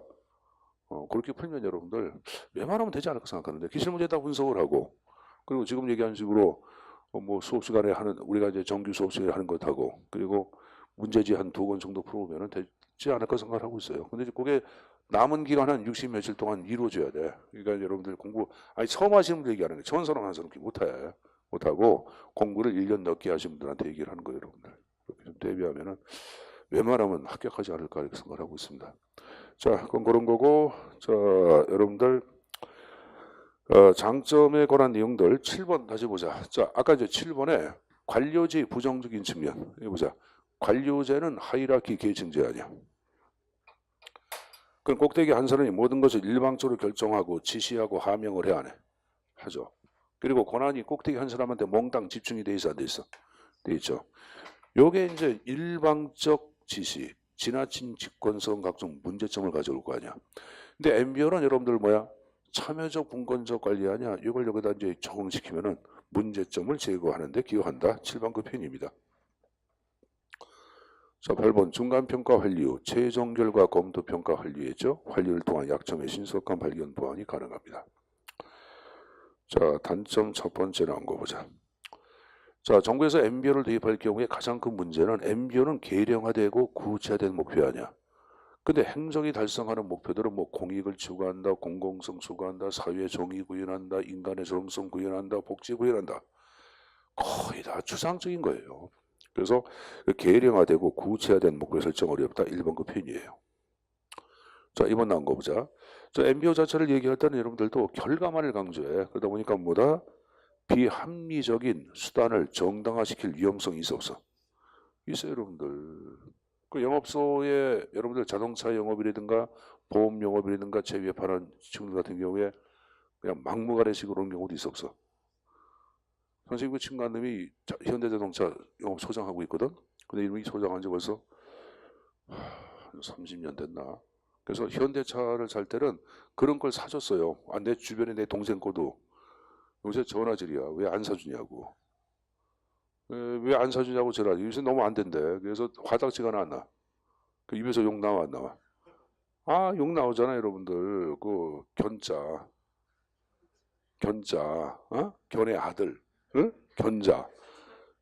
그렇게 풀면 여러분들 웬만하면 되지 않을까 생각하는데 기출 문제 다 분석을 하고 그리고 지금 얘기한 식으로 뭐 수업 시간에 하는 우리가 이제 정규 수업 시간에 하는 것하고 그리고 문제지 한 2권 정도 풀어보면 되지 않을까 생각을 하고 있어요. 근데 이제 그게 남은 기간 한 60 며칠 동안 이루어져야 돼. 그러니까 여러분들 공부 아니 처음 하시는 분들 얘기하는 게 처음 사람 하는 사람 못하고 공부를 1년 넘게 하신 분들한테 얘기를 하는 거예요. 여러분들 그렇게 좀 대비하면은 웬만하면 합격하지 않을까 이렇게 생각을 하고 있습니다. 자 그건 그런 거고 자 여러분들 장점에 관한 내용들 7번 다시 보자. 자 아까 이제 7번에 관료제의 부정적인 측면 이거 보자. 관료제는 하이라키 계층제 아니야. 그럼 꼭대기 한 사람이 모든 것을 일방적으로 결정하고 지시하고 하명을 해야 하네. 하죠. 그리고 권한이 꼭대기 한 사람한테 몽땅 집중이 돼 있어 안 돼 있어? 돼 있죠. 요게 이제 일방적 지시, 지나친 직권성 각종 문제점을 가져올 거 아니야. 근데 MBO는 여러분들 뭐야? 참여적 분권적 관리 아니야. 이걸 여기다 이제 적응시키면은 문제점을 제거하는데 기여한다. 7번급 표현입니다. 자, 8번 중간평가 환류, 최종 결과 검토 평가 환류했죠. 환류를 통한 약점의 신속한 발견 보완이 가능합니다. 자, 단점 첫 번째 나온 거 보자. 자, 정부에서 MBO를 도입할 경우에 가장 큰 문제는 MBO는 계량화되고 구체화된 목표 아니야. 근데 행정이 달성하는 목표들은 뭐 공익을 추구한다, 공공성 추구한다, 사회 정의 구현한다, 인간의 정성 구현한다, 복지 구현한다. 거의 다 추상적인 거예요. 그래서 계량화되고 구체화된 목표 설정 어렵다. 1번급 표현이에요. 자, 이번 나온 거 보자. 저 MBO 자체를 얘기할 때는 여러분들도 결과만을 강조해. 그러다 보니까 뭐다? 비합리적인 수단을 정당화시킬 위험성이 있어 없어? 있어요, 여러분들. 그 영업소에 여러분들 자동차 영업이라든가 보험 영업이라든가 재위협하는 친구들 같은 경우에 그냥 막무가내식으로 오는 경우도 있어 없어? 선생님 그 친구 한 놈이 현대자동차 영업 소장하고 있거든. 근데 이름이 소장한 지 벌써 30년 됐나. 그래서 현대차를 살 때는 그런 걸 사줬어요. 아, 내 주변에 내 동생 거도 요새 전화질이야. 왜 안 사주냐고. 왜 안 사주냐고 전화. 요새 너무 안 된대. 그래서 화장지가 나 안 나. 그 입에서 욕 나와 안 나와. 아, 욕 나오잖아, 여러분들. 그 견자, 어? 견의 아들, 응? 견자.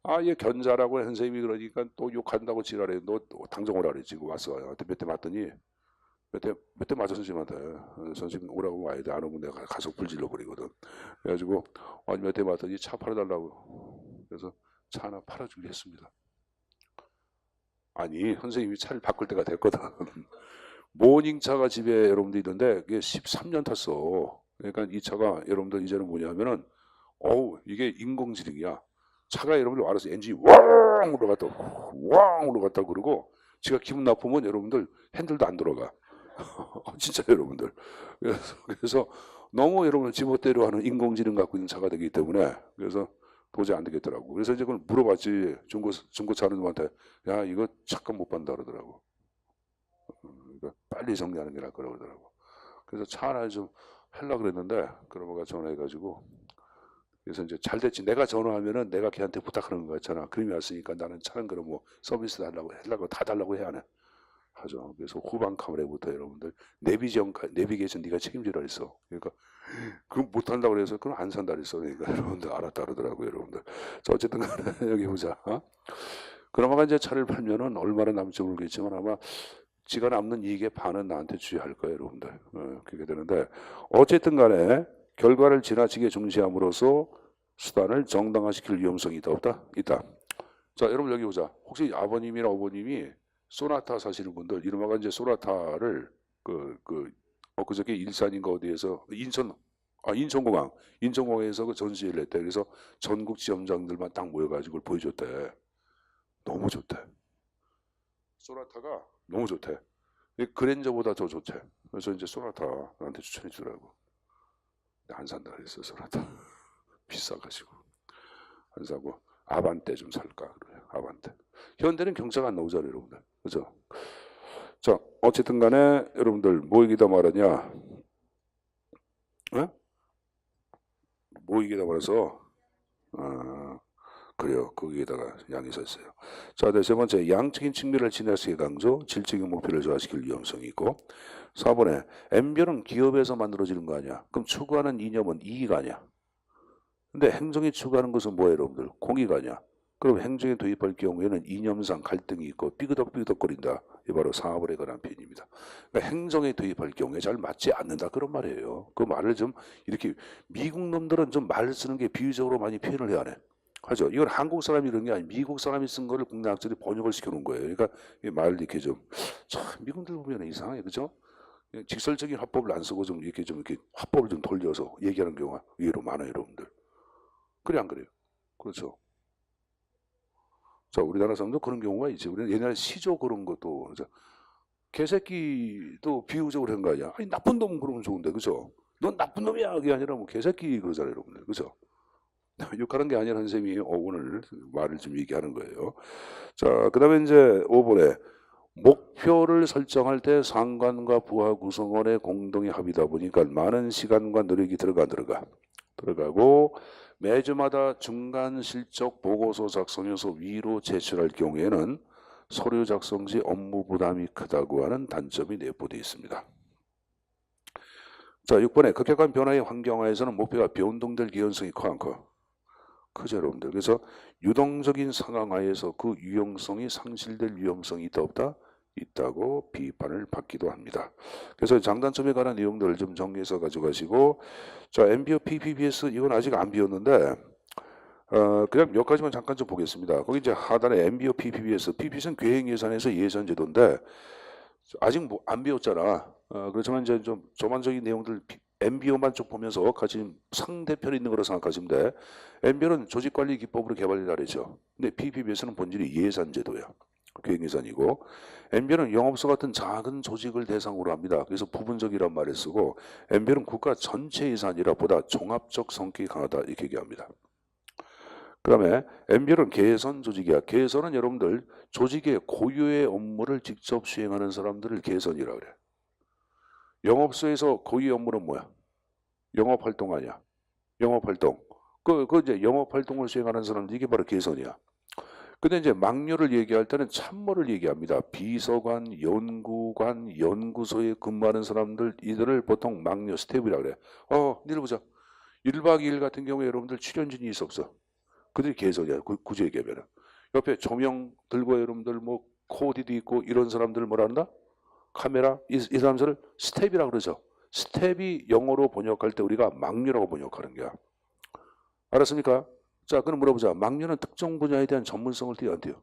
아, 얘 견자라고 선생님이 그러니까 또 욕한다고 지랄해. 너 당장 오라 그랬지. 와서 몇 대 맞더니 몇 대 맞아 선생님한테. 선생님 오라고 와야 돼. 안 오면 내가 가서 불질러 버리거든. 그래가지고 아니 몇 대 맞더니 차 팔아달라고. 그래서 차 하나 팔아주기로 했습니다. 아니 선생님이 차를 바꿀 때가 됐거든. 모닝차가 집에 여러분들 있는데 그게 13년 탔어. 그러니까 이 차가 여러분들 이제는 뭐냐면은 어우 이게 인공지능이야. 차가 여러분들 알아서 엔진이 왕 올라갔다 왕 올라갔다 그러고 지가 기분 나쁘면 여러분들 핸들도 안 들어가. 진짜 여러분들. 그래서 너무 여러분들 지멋대로 하는 인공지능 갖고 있는 차가 되기 때문에 그래서 도저히 안 되겠더라고. 그래서 이제 그걸 물어봤지. 중고차 하는 놈한테 야 이거 잠깐 못 판다 그러더라고. 그러니까 빨리 정리하는 게 나을 거라고 그러더라고. 그래서 차 하나 좀 하려고 그랬는데 그러고가 전화해가지고 그래서 이제 잘 됐지. 내가 전화하면은 내가 걔한테 부탁하는 거 같잖아. 그림이 왔으니까 나는 차는 그럼 뭐 서비스 하려고 다 달라고 해야 하네. 하죠. 그래서 후방 카메라부터 여러분들 내비게이션 네가 책임지라 했어. 그러니까 그거 못 한다고 그래서 그럼 안 산다 그랬어. 그러니까 여러분들 알았다 그러더라고요, 여러분들. 자, 어쨌든 간에 여기 보자. 어? 그나마가 이제 차를 팔면은 얼마나 남을지 모르겠지만 아마 지가 남는 이익의 반은 나한테 주의할 거예요, 여러분들. 그렇게 되는데 어쨌든 간에 결과를 지나치게 중시함으로써 수단을 정당화시킬 위험성이 있다 없다? 있다. 자, 여러분 여기 보자. 혹시 아버님이나 어머님이 소나타 사시는 분들 이름하가 이제 소나타를 엊그저께 일산인가 어디에서 인천공항에서 그 전시회를 했대. 그래서 전국 지점장들만 딱 모여가지고 보여줬대. 너무 좋대. 소나타가 너무 좋대. 그랜저보다 더 좋대. 그래서 이제 소나타 나한테 추천해 주라고. 안 산다 그랬어 소나타. 비싸가지고 안 사고 아반떼 좀 살까 그래요. 아반떼. 현대는 경차가 안 나오잖아요, 여러분들. 그죠? 자, 어쨌든 간에 여러분들 뭐 얘기다 말하냐? 에? 뭐 얘기다 말해서 그래요. 거기에다가 양이 섰어요. 자, 세 번째, 양적인 측면을 지나치게 강조, 질적인 목표를 저하시킬 위험성이 있고 4번에 N별은 기업에서 만들어지는 거 아니야. 그럼 추구하는 이념은 이익 아니야. 근데 행정이 추구하는 것은 뭐예요, 여러분들? 공익 아니야. 그럼 행정에 도입할 경우에는 이념상 갈등이 있고 삐그덕삐그덕거린다. 이 바로 사업에 관한 표현입니다. 그러니까 행정에 도입할 경우에 잘 맞지 않는다 그런 말이에요. 그 말을 좀 이렇게 미국 놈들은 좀 말 쓰는 게 비유적으로 많이 표현을 해야 하네. 하죠. 이건 한국 사람이 이런 게 아니고 미국 사람이 쓴 거를 국내 학자들이 번역을 시켜놓은 거예요. 그러니까 이 말을 이렇게 좀 참 미국들 보면 이상해, 그죠? 직설적인 화법을 안 쓰고 좀 이렇게 화법을 좀 돌려서 얘기하는 경우가 의외로 많아요, 여러분들. 그래 안 그래요? 그렇죠. 자, 우리나라 사람도 그런 경우가 있지. 우리는 옛날에 시조 그런 것도 그죠? 개새끼도 비유적으로 한 거 아니야. 아니 나쁜 놈은 그러면 좋은데 그죠? 넌 나쁜 놈이야 그게 아니라 뭐 개새끼 그러잖아요, 여러분들. 그죠? 욕하는 게 아니라 선생님이 오늘 말을 좀 얘기하는 거예요. 자, 그 다음에 이제 5번에 목표를 설정할 때 상관과 부하 구성원의 공동의 합의다 보니까 많은 시간과 노력이 들어가고 매주마다 중간 실적 보고서 작성해서 위로 제출할 경우에는 서류 작성 시 업무 부담이 크다고 하는 단점이 내포되어 있습니다. 자, 6번에 급격한 변화의 환경하에서는 목표가 변동될 개연성이 커 안 커? 크죠, 여러분들. 그래서 유동적인 상황 하에서 그 유용성이 상실될 위험성이 있다 없다? 있다고 비판을 받기도 합니다. 그래서 장단점에 관한 내용들을 좀 정리해서 가져가시고 자, MBO PPBS 이건 아직 안 비웠는데 그냥 몇 가지만 잠깐 좀 보겠습니다. 거기 이제 하단에 MBO PPBS, PPBS는 계획 예산에서 예산 제도인데 아직 뭐 안 비웠잖아. 그렇지만 이제 좀 전반적인 내용들 MBO만 쭉 보면서 같이 상대편에 있는 거로 생각하시면 돼. MBO는 조직관리 기법으로 개발이라 그러죠. 근데 PPBS는 본질이 예산 제도야. 계획 예산이고 MBO는 영업소 같은 작은 조직을 대상으로 합니다. 그래서 부분적이란 말을 쓰고 MBO는 국가 전체 예산이라 보다 종합적 성격이 강하다 이렇게 얘기합니다. 그 다음에 MBO는 개선 조직이야. 개선은 여러분들 조직의 고유의 업무를 직접 수행하는 사람들을 개선이라 그래. 영업소에서 고유의 업무는 뭐야? 영업활동 아니야. 영업활동. 그 이제 영업활동을 수행하는 사람들 이게 바로 개선이야. 근데 이제 막료를 얘기할 때는 참모를 얘기합니다. 비서관, 연구관, 연구소에 근무하는 사람들 이들을 보통 막료 스텝이라 그래. 니를 보자. 1박 2일 같은 경우에 여러분들 출연진이 있어 없어? 그들이 개선이야. 굳이 얘기하면. 옆에 조명 들고 여러분들 뭐 코디도 있고 이런 사람들을 뭐라 한다? 카메라 이 사람들을 스텝이라 그러죠. 스텝이 영어로 번역할 때 우리가 막류라고 번역하는 거야. 알았습니까? 자, 그럼 물어보자. 막류는 특정 분야에 대한 전문성을 띄어 안 띄어?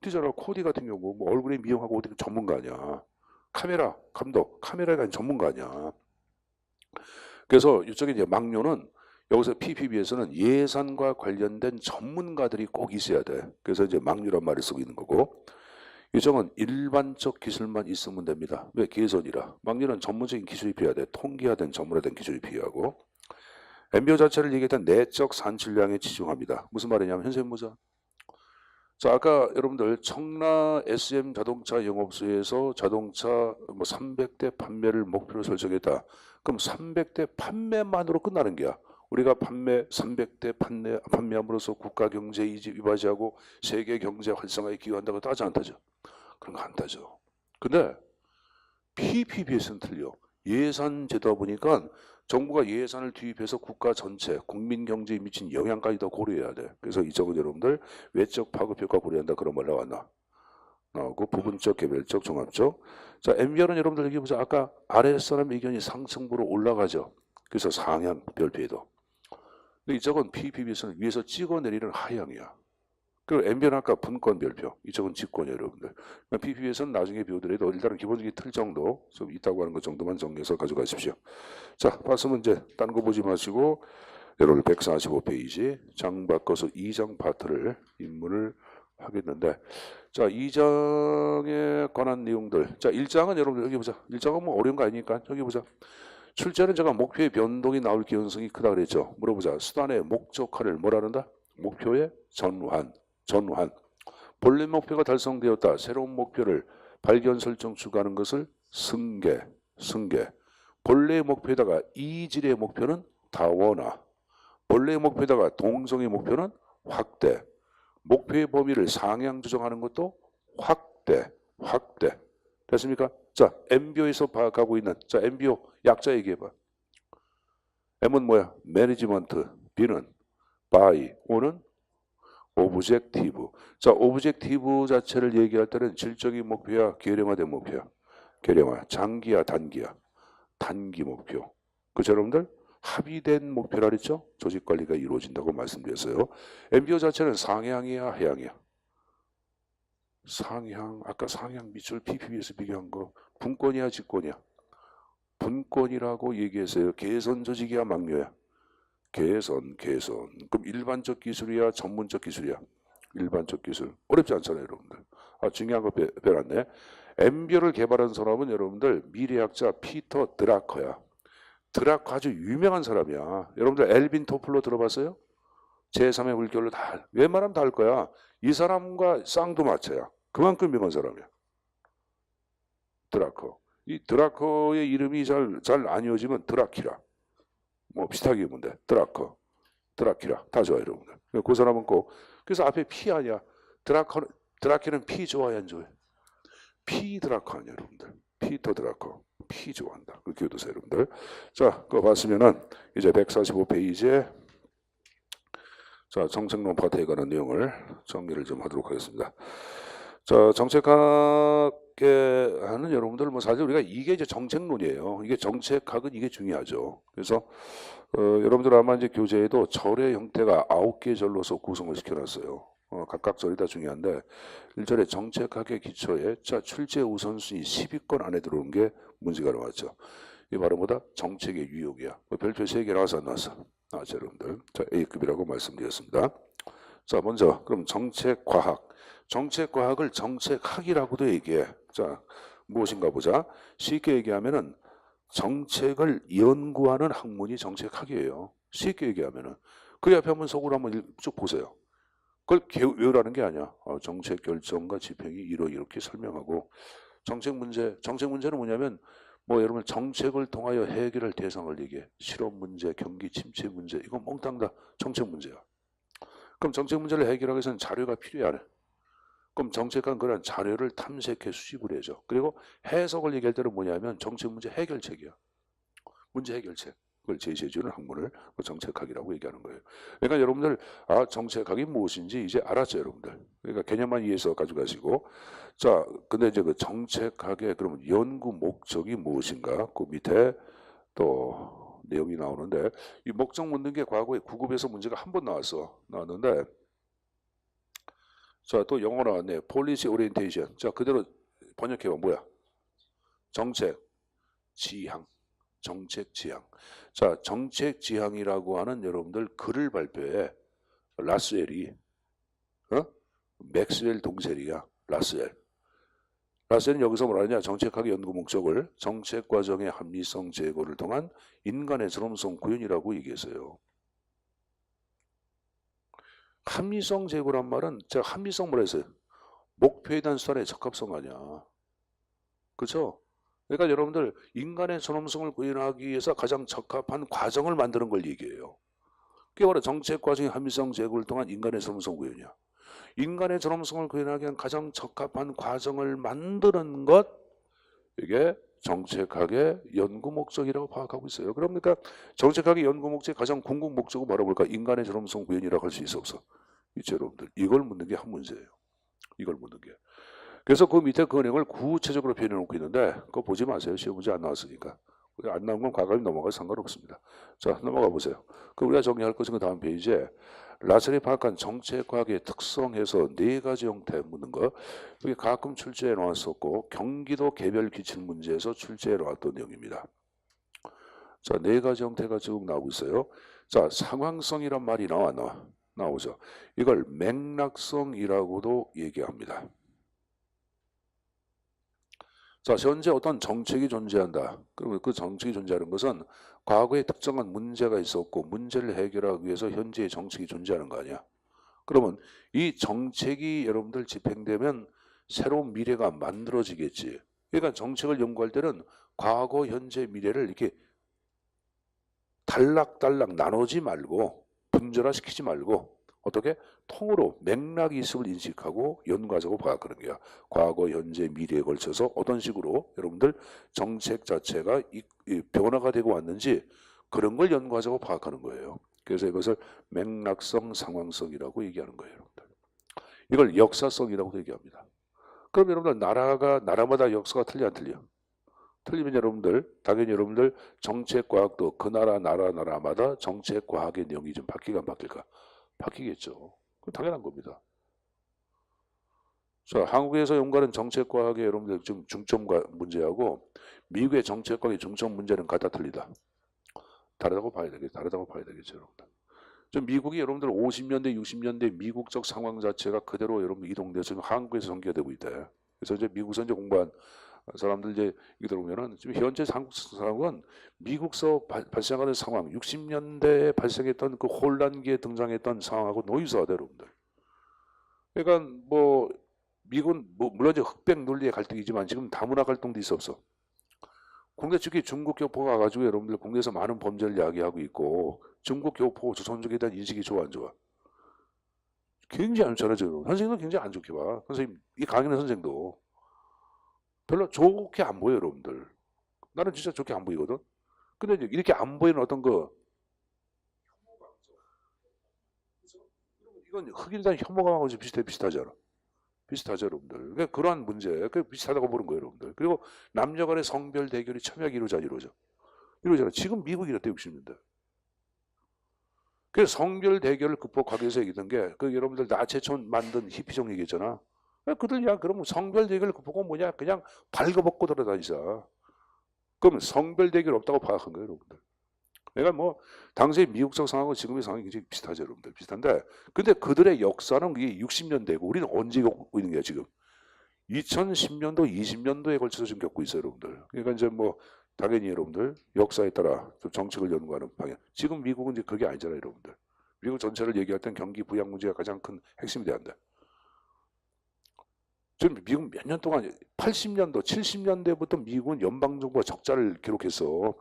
띄잖아. 코디 같은 경우 뭐 얼굴에 미용하고 어디 전문가 아니야. 카메라 감독 카메라에 대한 전문가 아니야. 그래서 이쪽에 이제 막류는 여기서 PPB에서는 예산과 관련된 전문가들이 꼭 있어야 돼. 그래서 이제 막류란 말을 쓰고 있는 거고, 이쪽은 일반적 기술만 있으면 됩니다. 왜? 개선이라. 막류는 전문적인 기술이 필요해야 돼. 통계화된 전문화된 기술이 필요하고, MBO 자체를 얘기할 때 내적 산출량에 치중합니다. 무슨 말이냐면 선생님 보자. 자, 아까 여러분들 청라 SM 자동차 영업소에서 자동차 뭐 300대 판매를 목표로 설정했다. 그럼 300대 판매만으로 끝나는 게야. 우리가 300대 판매함으로써 국가 경제 이바지하고 세계 경제 활성화에 기여한다고 따져 안 따져? 그런 거 안 따져. 근데 PPB에서는 틀려. 예산 제도다 보니까 정부가 예산을 투입해서 국가 전체 국민 경제에 미친 영향까지 더 고려해야 돼. 그래서 이쪽은 여러분들 외적 파급 효과 고려한다 그런 말 나왔나? 나오고 부분적, 개별적, 종합적. 자, MBR은 여러분들 여기 보자. 아까 아랫사람 의견이 상층부로 올라가죠. 그래서 상향 별표에도. 근데 이쪽은 PPB에서는 위에서 찍어내리는 하향이야. 그리고 MBR은 아까 분권 별표, 이쪽은 직권이에요, 여러분들. PPB에서는 나중에 배우더라도 일단은 기본적인 틀 정도 좀 있다고 하는 것 정도만 정리해서 가져가십시오. 자, 파스 문제 딴 거 보지 마시고 여러분 145페이지 장 바꿔서 2장 파트를 입문을 하겠는데, 자, 2장에 관한 내용들. 자, 1장은 여러분들 여기 보자. 1장은 뭐 어려운 거 아니니까 여기 보자. 출제는 제가 목표의 변동이 나올 가능성이 크다 그랬죠. 물어보자. 수단의 목적화를 뭐라 한다? 목표의 전환. 본래 목표가 달성되었다. 새로운 목표를 발견 설정 추가하는 것을 승계. 본래의 목표에다가 이질의 목표는 다원화. 본래의 목표에다가 동성의 목표는 확대. 목표의 범위를 상향 조정하는 것도 확대. 됐습니까? 자, MBO에서 가고 있는, 자, MBO 약자 얘기해봐. M은 뭐야? 매니지먼트. B는 by. O는 오브젝티브. 자, 오브젝티브 자체를 얘기할 때는 질적인 목표야, 계량화된 목표야. 계량화. 장기야, 단기야. 단기 목표. 그죠, 여러분들? 합의된 목표라 그랬죠? 조직 관리가 이루어진다고 말씀드렸어요. MBO 자체는 상향이야, 하향이야? 상향. 아까 상향 밑줄 PPB에서 비교한 거 분권이야, 직권이야? 분권이라고 얘기했어요. 개선 조직이야, 막료야? 개선. 그럼 일반적 기술이야, 전문적 기술이야? 일반적 기술. 어렵지 않잖아요, 여러분들. 중요한 거 배웠네. MBO를 개발한 사람은 여러분들 미래학자 피터 드라커야. 드라커 아주 유명한 사람이야. 여러분들 엘빈 토플러 들어봤어요? 제3의 물결로 다 웬만하면 다 할 거야. 이 사람과 쌍두마차야. 그만큼 유명한 사람이야. 드라커. 이 드라커의 이름이 잘 안 이어지면 드라키라. 뭐 비슷하게 보면 돼. 드라키라. 다 좋아요, 여러분들. 그 사람은 꼭. 그래서 앞에 피 아니야. 드라키는 피 좋아해, 안 좋아해? 피 드라커 아니야, 여러분들. 피터 드라커. 피 좋아한다. 그렇게 해두세요, 여러분들. 자, 그거 봤으면은 이제 145페이지에 자, 정책론 파트에 관한 내용을 정리를 좀 하도록 하겠습니다. 자, 정책학에 하는 여러분들 뭐 사실 우리가 이게 이제 정책론이에요. 이게 정책학은 이게 중요하죠. 그래서 여러분들 아마 이제 교재에도 절의 형태가 9개 절로서 구성을 시켜놨어요. 각각 절이 다 중요한데 1절에 정책학의 기초에 자 출제 우선순위 10위권 안에 들어오는 게 문제가 나왔죠. 이 바로 뭐다? 정책의 유혹이야. 별표 3개 나와서 안 나왔어? 나왔죠, 여러분들. 자, A급이라고 말씀드렸습니다. 자, 먼저 그럼 정책과학. 정책과학을 정책학이라고도 얘기해. 자, 무엇인가 보자. 쉽게 얘기하면은 정책을 연구하는 학문이 정책학이에요. 쉽게 얘기하면은 그 앞에 한번 속으로 한번 쭉 보세요. 그걸 외우라는 게 아니야. 정책 결정과 집행이 이렇게 설명하고 정책 문제는 뭐냐면 뭐 여러분 정책을 통하여 해결할 대상을 얘기해. 실업 문제, 경기 침체 문제 이건 몽땅 다 정책 문제야. 그럼 정책 문제를 해결하기 위해서는 자료가 필요해 안 해? 그럼 정책은 그런 자료를 탐색해 수집을 해줘. 그리고 해석을 얘기할 때는 뭐냐면 정책 문제 해결책이야. 문제 해결책. 그걸 제시해주는 학문을 정책학이라고 얘기하는 거예요. 그러니까 여러분들 정책학이 무엇인지 이제 알았죠, 여러분들. 그러니까 개념만 이해해서 가져가시고 자, 근데 이제 그 정책학의 그러면 연구 목적이 무엇인가? 그 밑에 또 내용이 나오는데 이 목적 묻는 게 과거에 9급에서 문제가 한 번 나왔는데 자, 또 영어 나왔네. policy orientation. 자, 그대로 번역해봐. 뭐야? 정책, 지향. 정책 지향. 자, 정책 지향이라고 하는 여러분들 글을 발표해. 라스웰이, 맥스웰 동셀이야. 라스웰은 여기서 뭐라 하냐? 정책학의 연구 목적을 정책 과정의 합리성 제고를 통한 인간의 존엄성 구현이라고 얘기했어요. 합리성 제고란 말은 제가 합리성 뭐라 했어요? 목표에 대한 수단의 적합성 아니야. 그렇죠? 그러니까 여러분들 인간의 존엄성을 구현하기 위해서 가장 적합한 과정을 만드는 걸 얘기해요. 그게 바로 정책 과정의 합리성 제고를 통한 인간의 존엄성 구현이야. 인간의 존엄성을 구현하기 위한 가장 적합한 과정을 만드는 것, 이게 정책학의 연구 목적이라고 파악하고 있어요. 그러니까 정책학의 연구 목적의 가장 궁극 목적은 바로 뭘까? 인간의 존엄성 구현이라고 할 수 있어 없어? 있죠, 여러분들. 이걸 묻는 게 한 문제예요. 이걸 묻는 게. 그래서 그 밑에 그 내용을 구체적으로 표현해 놓고 있는데 그거 보지 마세요. 시험 문제 안 나왔으니까. 안 나온 건 과감히 넘어가도 상관없습니다. 자, 넘어가 보세요. 그럼 우리가 정리할 것은 그 다음 페이지에 라셀이 파악한 정책과학의 특성에서 4가지 형태 묻는 거. 여기 가끔 출제해 놓았었고 경기도 개별 기출 문제에서 출제해 놓았던 내용입니다. 자, 4가지 형태가 쭉 나오고 있어요. 자, 상황성이란 말이 나오죠. 이걸 맥락성이라고도 얘기합니다. 자, 현재 어떤 정책이 존재한다. 그러면 그 정책이 존재하는 것은 과거에 특정한 문제가 있었고 문제를 해결하기 위해서 현재의 정책이 존재하는 거 아니야. 그러면 이 정책이 여러분들 집행되면 새로운 미래가 만들어지겠지. 그러니까 정책을 연구할 때는 과거, 현재, 미래를 이렇게 단락단락 나누지 말고 분절화시키지 말고 어떻게 통으로 맥락이 있음을 인식하고 연구하자고 파악하는 거야. 과거, 현재, 미래에 걸쳐서 어떤 식으로 여러분들 정책 자체가 변화가 되고 왔는지 그런 걸 연구하자고 파악하는 거예요. 그래서 이것을 맥락성, 상황성이라고 얘기하는 거예요. 여러분들. 이걸 역사성이라고도 얘기합니다. 그럼 여러분들 나라마다 역사가 틀려 안 틀려? 틀리면 여러분들 당연히 여러분들 정책과학도 그 나라마다 정책과학의 내용이 좀 바뀌가 안 바뀔까? 바뀌겠죠. 그건 당연한 겁니다. 자, 한국에서 연구하는 정책과학의 여러분들 지금 중점과 문제하고 미국의 정책과학의 중점 문제는 같다 틀리다. 다르다고 봐야 되겠죠. 여러분들. 좀 미국이 여러분들 50년대, 60년대 미국적 상황 자체가 그대로 여러분 이동돼서 지금 한국에서 전개되고 있대. 그래서 이제 미국에서 이제 공부한 사람들 이제 이게 들어보면은 지금 현재 한국 상황은 미국서 발생하는 상황, 60년대에 발생했던 그 혼란기에 등장했던 상황하고 노이즈하다 여러분들. 그러니까 뭐 미국은 뭐 물론 이제 흑백 논리의 갈등이지만 지금 다문화 갈등도 있어 없어. 국내 측이 중국 교포가 가지고 여러분들 국내에서 많은 범죄를 야기하고 있고 중국 교포 조선족에 대한 인식이 좋아 안 좋아? 굉장히 안 좋아요. 선생님도 굉장히 안 좋게 봐. 선생님 이 강연의 선생도 별로 좋게 안 보여요, 여러분들. 나는 진짜 좋게 안 보이거든. 근데 이제 이렇게 안 보이는 어떤 이건 흑인단 혐오감하고 비슷하잖아. 비슷하죠, 여러분들. 그러니까 그러한 문제, 그 비슷하다고 보는 거예요, 여러분들. 그리고 남녀 간의 성별 대결이 첨예하게 이루어잖아. 지금 미국이 이랬대, 60년대. 그래서 성별 대결을 극복하기 위해서 얘기했던 게, 그 여러분들 나체촌 만든 히피종 얘기했잖아. 그들 야 그러면 성별 대결 극복은 뭐냐? 그냥 발거벗고 돌아다니자. 그럼 성별 대결 없다고 파악한 거예요, 여러분들. 그러니까 뭐 당시의 미국적 상황과 지금의 상황이 굉장히 비슷하죠, 여러분들. 비슷한데, 근데 그들의 역사는 이게 60년대고 우리는 언제 겪고 있는 거야 지금? 2010년도, 20년도에 걸쳐서 지금 겪고 있어요, 여러분들. 그러니까 이제 뭐 당연히 여러분들 역사에 따라 좀 정책을 연구하는 방향. 지금 미국은 이제 그게 아니잖아요, 여러분들. 미국 전체를 얘기할 땐 경기 부양 문제가 가장 큰 핵심이 돼야 한다. 지금 미국 몇 년 동안 80년도, 70년대부터 미국은 연방정부가 적자를 기록했어.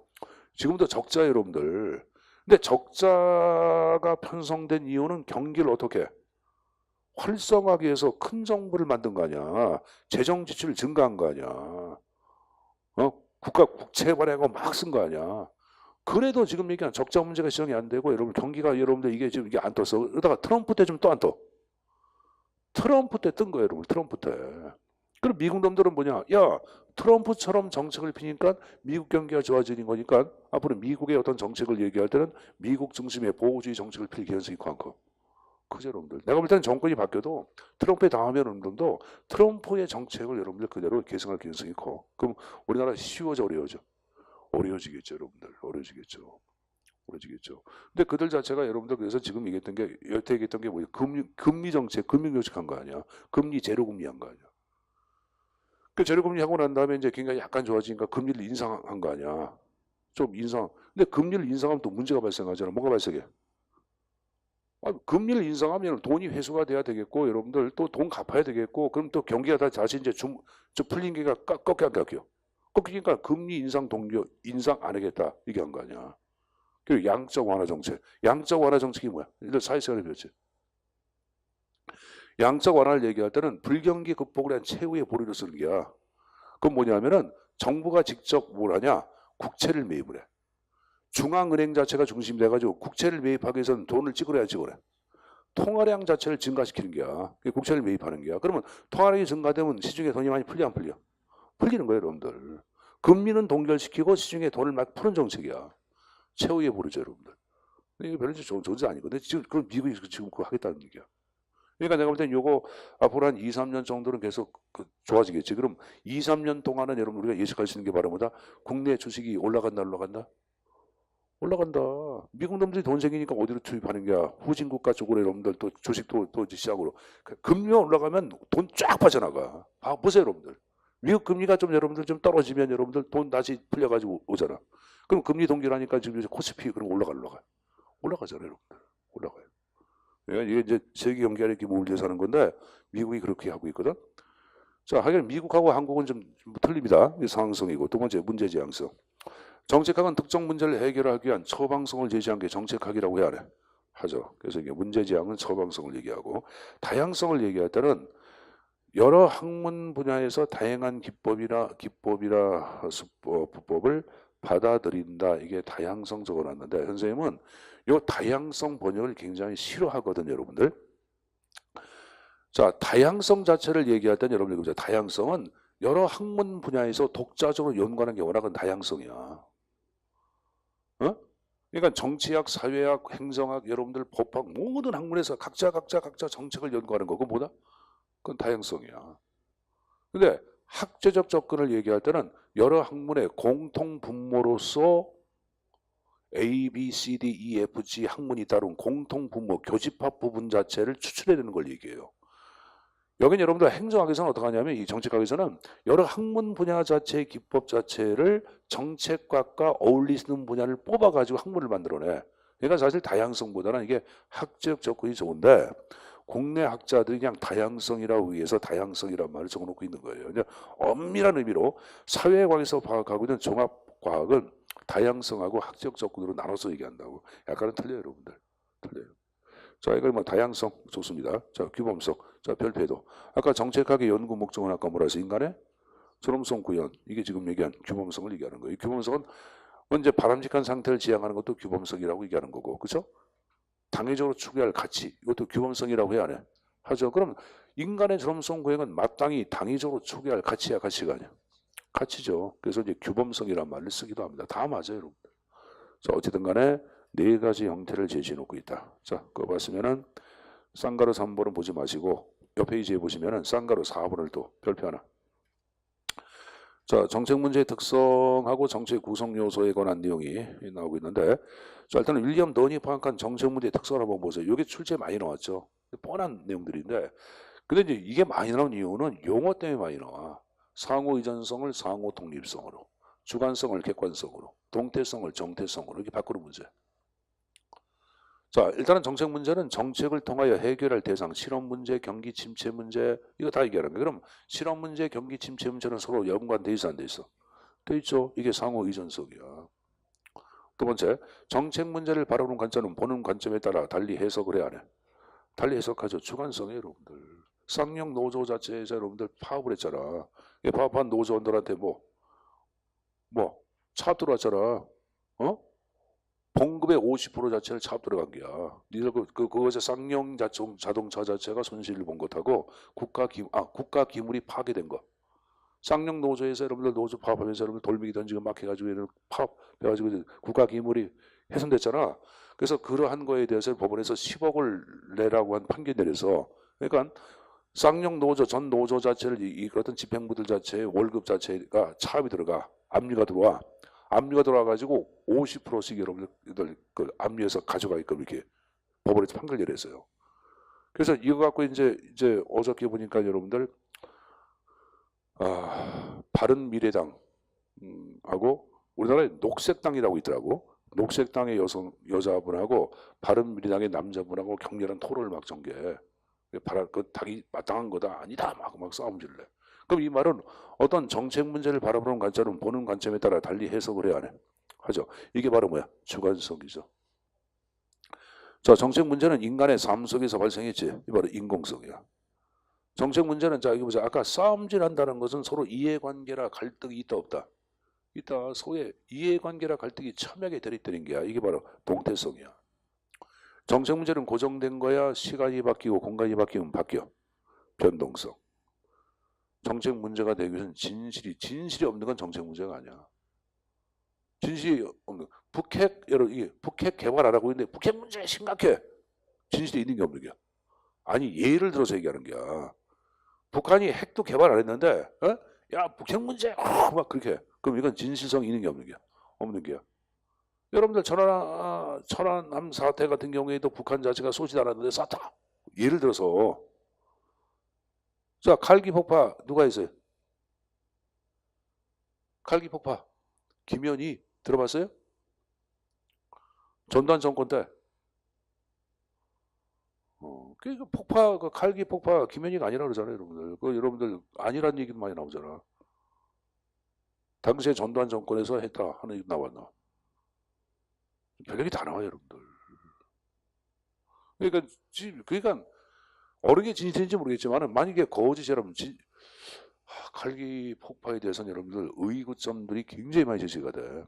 지금도 적자예요, 여러분들. 근데 적자가 편성된 이유는 경기를 어떻게 활성화하기 위해서 큰 정부를 만든 거 아니야. 재정 지출을 증가한 거 아니야. 국가 국채 발행하고 막 쓴 거 아니야. 그래도 지금 얘기한 적자 문제가 시정이 안 되고 여러분 경기가 여러분들 이게 지금 이게 안 떴어. 그러다가 트럼프 때 좀 또 안 떠. 트럼프 때 뜬 거예요, 여러분. 트럼프 때. 그럼 미국 놈들은 뭐냐? 야, 트럼프처럼 정책을 피니까 미국 경기가 좋아지는 거니까 앞으로 미국의 어떤 정책을 얘기할 때는 미국 중심의 보호주의 정책을 필 가능성이 많고. 그죠, 여러분들. 내가 볼 때는 정권이 바뀌어도 트럼프에 다음에 여러분들도 트럼프의 정책을 여러분들 그대로 계승할 가능성이 커. 그럼 우리나라 쉬워져, 어려워져? 어려워지겠죠, 여러분들. 어려워지겠죠. 어려워지겠죠. 근데 그들 자체가 여러분들 그래서 지금 얘기했던 게 여태 얘기했던 게 뭐예요? 금리 정책, 금융 정책한 거 아니야? 금리 제로 금리 한 거 아니야? 그 제로 금리 하고 난 다음에 이제 경기가 약간 좋아지니까 금리를 인상한 거 아니야? 좀 인상. 근데 금리를 인상하면 또 문제가 발생하잖아. 뭐가 발생해? 금리를 인상하면 돈이 회수가 돼야 되겠고 여러분들 또 돈 갚아야 되겠고 그럼 또 경기가 다시 이제 좀 풀린 게가 꺾여. 꺾이니까 금리 인상 동료 인상 안 하겠다 이게 한 거 아니야. 그리고 양적 완화 정책. 양적 완화 정책이 뭐야? 일단 사회생활에 배웠지. 양적 완화를 얘기할 때는 불경기 극복을 위한 최후의 보리로 쓰는 게야. 그건 뭐냐면은 정부가 직접 뭘 하냐? 국채를 매입을 해. 중앙은행 자체가 중심이 돼가지고 국채를 매입하기 위해서는 돈을 찍어야 찍어래. 통화량 자체를 증가시키는 게야. 국채를 매입하는 게야. 그러면 통화량이 증가되면 시중에 돈이 많이 풀려 안 풀려? 풀리는 거예요, 여러분들. 금리는 동결시키고 시중에 돈을 막 푸는 정책이야. 최후의 보리죠, 여러분들. 이게 별로 좋은 정책 아니거든. 지금 그럼 미국이 지금 그거 하겠다는 얘기야. 그러니까 내가 볼 땐 요거 앞으로 한 2, 3년 정도는 계속 좋아지겠지. 그럼 2, 3년 동안은 여러분 우리가 예측할 수 있는 게 바로 뭐다? 국내 주식이 올라간다, 올라간다? 올라간다. 미국 놈들이 돈 생기니까 어디로 투입하는 거야? 후진 국가 쪽으로 여러분들 또 주식도 또 시작으로. 금리가 올라가면 돈 쫙 빠져나가. 보세요, 여러분들. 미국 금리가 좀 여러분들 좀 떨어지면 여러분들 돈 다시 풀려가지고 오잖아. 그럼 금리 동결하니까 지금 이제 코스피 그럼 올라가잖아요, 여러분들. 올라가요. 그러니까 이게 이제 세계 경제에 이렇게 몰려 사는 건데 미국이 그렇게 하고 있거든. 자, 하긴 미국하고 한국은 좀 틀립니다. 상황성이고 두 번째 문제 지향성. 정책학은 특정 문제를 해결하기 위한 처방성을 제시한 게 정책학이라고 해야 하죠. 그래서 이게 문제 지향은 처방성을 얘기하고 다양성을 얘기할 때는 여러 학문 분야에서 다양한 기법이나 수법을 받아들인다. 이게 다양성 적어놨는데 선생님은 이 다양성 번역을 굉장히 싫어하거든요, 여러분들. 자, 다양성 자체를 얘기할 때는 여러분들 보세요. 다양성은 여러 학문 분야에서 독자적으로 연구하는 게 워낙은 다양성이야. 그러니까 정치학, 사회학, 행정학, 여러분들 법학 모든 학문에서 각자 정책을 연구하는 거. 그건 뭐다? 그건 다양성이야. 근데 학제적 접근을 얘기할 때는 여러 학문의 공통 분모로서 A, B, C, D, E, F, G 학문이 따른 공통 분모, 교집합 부분 자체를 추출해야 되는 걸 얘기해요. 여기는 여러분들 행정학에서는 어떻게 하냐면 이 정책학에서는 여러 학문 분야 자체의 기법 자체를 정책학과 어울리는 분야를 뽑아가지고 학문을 만들어내. 그러니까 사실 다양성보다는 이게 학적 접근이 좋은데 국내 학자들이 그냥 다양성이라고 위해서 다양성이라는 말을 적어놓고 있는 거예요. 그냥 엄밀한 의미로 사회과학에서 파악하고 있는 종합과학은 다양성하고 학적 접근으로 나눠서 얘기한다고. 약간은 틀려요, 여러분들. 틀려요. 자, 이걸 뭐 다양성 좋습니다. 자, 규범성. 자, 별표도. 아까 정책학의 연구 목적은 아까 뭐라 해서 인간의 존엄성 구현. 이게 지금 얘기한 규범성을 얘기하는 거예요. 이 규범성은 언제 바람직한 상태를 지향하는 것도 규범성이라고 얘기하는 거고, 그렇죠? 당위적으로 추구할 가치. 이것도 규범성이라고 해야 하네. 하죠. 그럼 인간의 존엄성 구현은 마땅히 당위적으로 추구할 가치야, 가치가 아니야. 가치죠. 그래서 이제 규범성이란 말을 쓰기도 합니다. 다 맞아요, 여러분. 자, 어쨌든 간에 네 가지 형태를 제시해 놓고 있다. 자, 그거 봤으면은 쌍가루 3번은 보지 마시고 옆 페이지에 보시면은 쌍가루 4번을 또 별표 하나. 자, 정책 문제의 특성하고 정책 구성 요소에 관한 내용이 나오고 있는데, 자, 일단은 윌리엄 던이 파악한 정책 문제의 특성을 한번 보세요. 이게 출제에 많이 나왔죠. 뻔한 내용들인데, 근데 이제 이게 많이 나온 이유는 용어 때문에 많이 나와. 상호 의존성을 상호 독립성으로, 주관성을 객관성으로, 동태성을 정태성으로 이렇게 바꾸는 문제. 자, 일단은 정책 문제는 정책을 통하여 해결할 대상, 실험 문제, 경기 침체 문제 이거 다 얘기하는 거예요. 그럼 실험 문제, 경기 침체 문제는 서로 연관돼 있어 안 돼 있어? 돼 있죠. 이게 상호 의존성이야. 두 번째, 정책 문제를 바라보는 관점은 보는 관점에 따라 달리 해석을 해야 해. 달리 해석하죠. 주관성이에요, 여러분들. 쌍용 노조 자체에서 여러분들 파업을 했잖아. 파업한 노조원들한테 차 들어왔잖아. 어? 봉급의 50% 자체를 차업 들어간 거야. 니들 그것에 쌍용 자동차 자체가 손실을 본 것하고 국가 기물이 파괴된 거. 쌍용 노조에서 여러분들 노조 파업하면서 여러분들 돌멩이 던지고 막 해가지고 얘는 파업해가지고 국가 기물이 훼손됐잖아. 그래서 그러한 거에 대해서 법원에서 10억을 내라고 한 판결 내려서, 그러니까 쌍용 노조 전 노조 자체를 이끌었던 집행부들 자체의 월급 자체가 차압이 들어가, 압류가 들어와. 압류가 들어와가지고 50%씩 여러분들 그 압류해서 가져가게끔 이렇게 법원에서 판결 내렸어요. 그래서 이거 갖고 이제 어저께 보니까 여러분들 바른미래당 하고 우리나라에 녹색당이라고 있더라고. 녹색당의 여자분하고 바른미래당의 남자분하고 격렬한 토론을 막 전개. 그 당이 마땅한 거다 아니다 막 싸움질래. 그럼 이 말은 어떤 정책 문제를 바라보는 관점은 보는 관점에 따라 달리 해석을 해야 하죠. 이게 바로 뭐야? 주관성이죠. 자, 정책 문제는 인간의 삶 속에서 발생했지. 이 바로 인공성이야. 정책 문제는 자, 이거 보자. 아까 싸움질한다는 것은 서로 이해관계라 갈등이 있다 없다. 있다. 소의 이해관계라 갈등이 첨예하게 대립되는 게야. 이게 바로 동태성이야. 정책 문제는 고정된 거야. 시간이 바뀌고 공간이 바뀌면 바뀌어. 변동성. 정책 문제가 되기 위해서는 진실이 없는 건 정책 문제가 아니야. 진실이 없는 북핵 개발 안 하고 있는데 북핵 문제 심각해. 진실이 있는 게 없는 게야. 아니 예를 들어서 얘기하는 게야. 북한이 핵도 개발 안 했는데 야 북핵 문제 막 그렇게. 그럼 이건 진실성이 있는 게 없는 게야. 없는 게야. 여러분들 천안함 사태 같은 경우에도 북한 자체가 쏘지도 않았는데 쐈다. 예를 들어서 자 칼기 폭파 누가 했어요? 칼기 폭파 김현희 들어봤어요? 전두환 정권 때. 그 폭파 그 칼기 폭파 김현희가 아니라 그러잖아요, 여러분들. 그 여러분들 아니란 얘기도 많이 나오잖아. 당시에 전두환 정권에서 했다 하는 얘기 나왔나? 별얘기 다 나와요, 여러분들. 그러니까 어느 게 진실인지 모르겠지만 만약에 거짓이라면 칼기 폭파에 대해서는 여러분들 의구점들이 굉장히 많이 제시가 돼.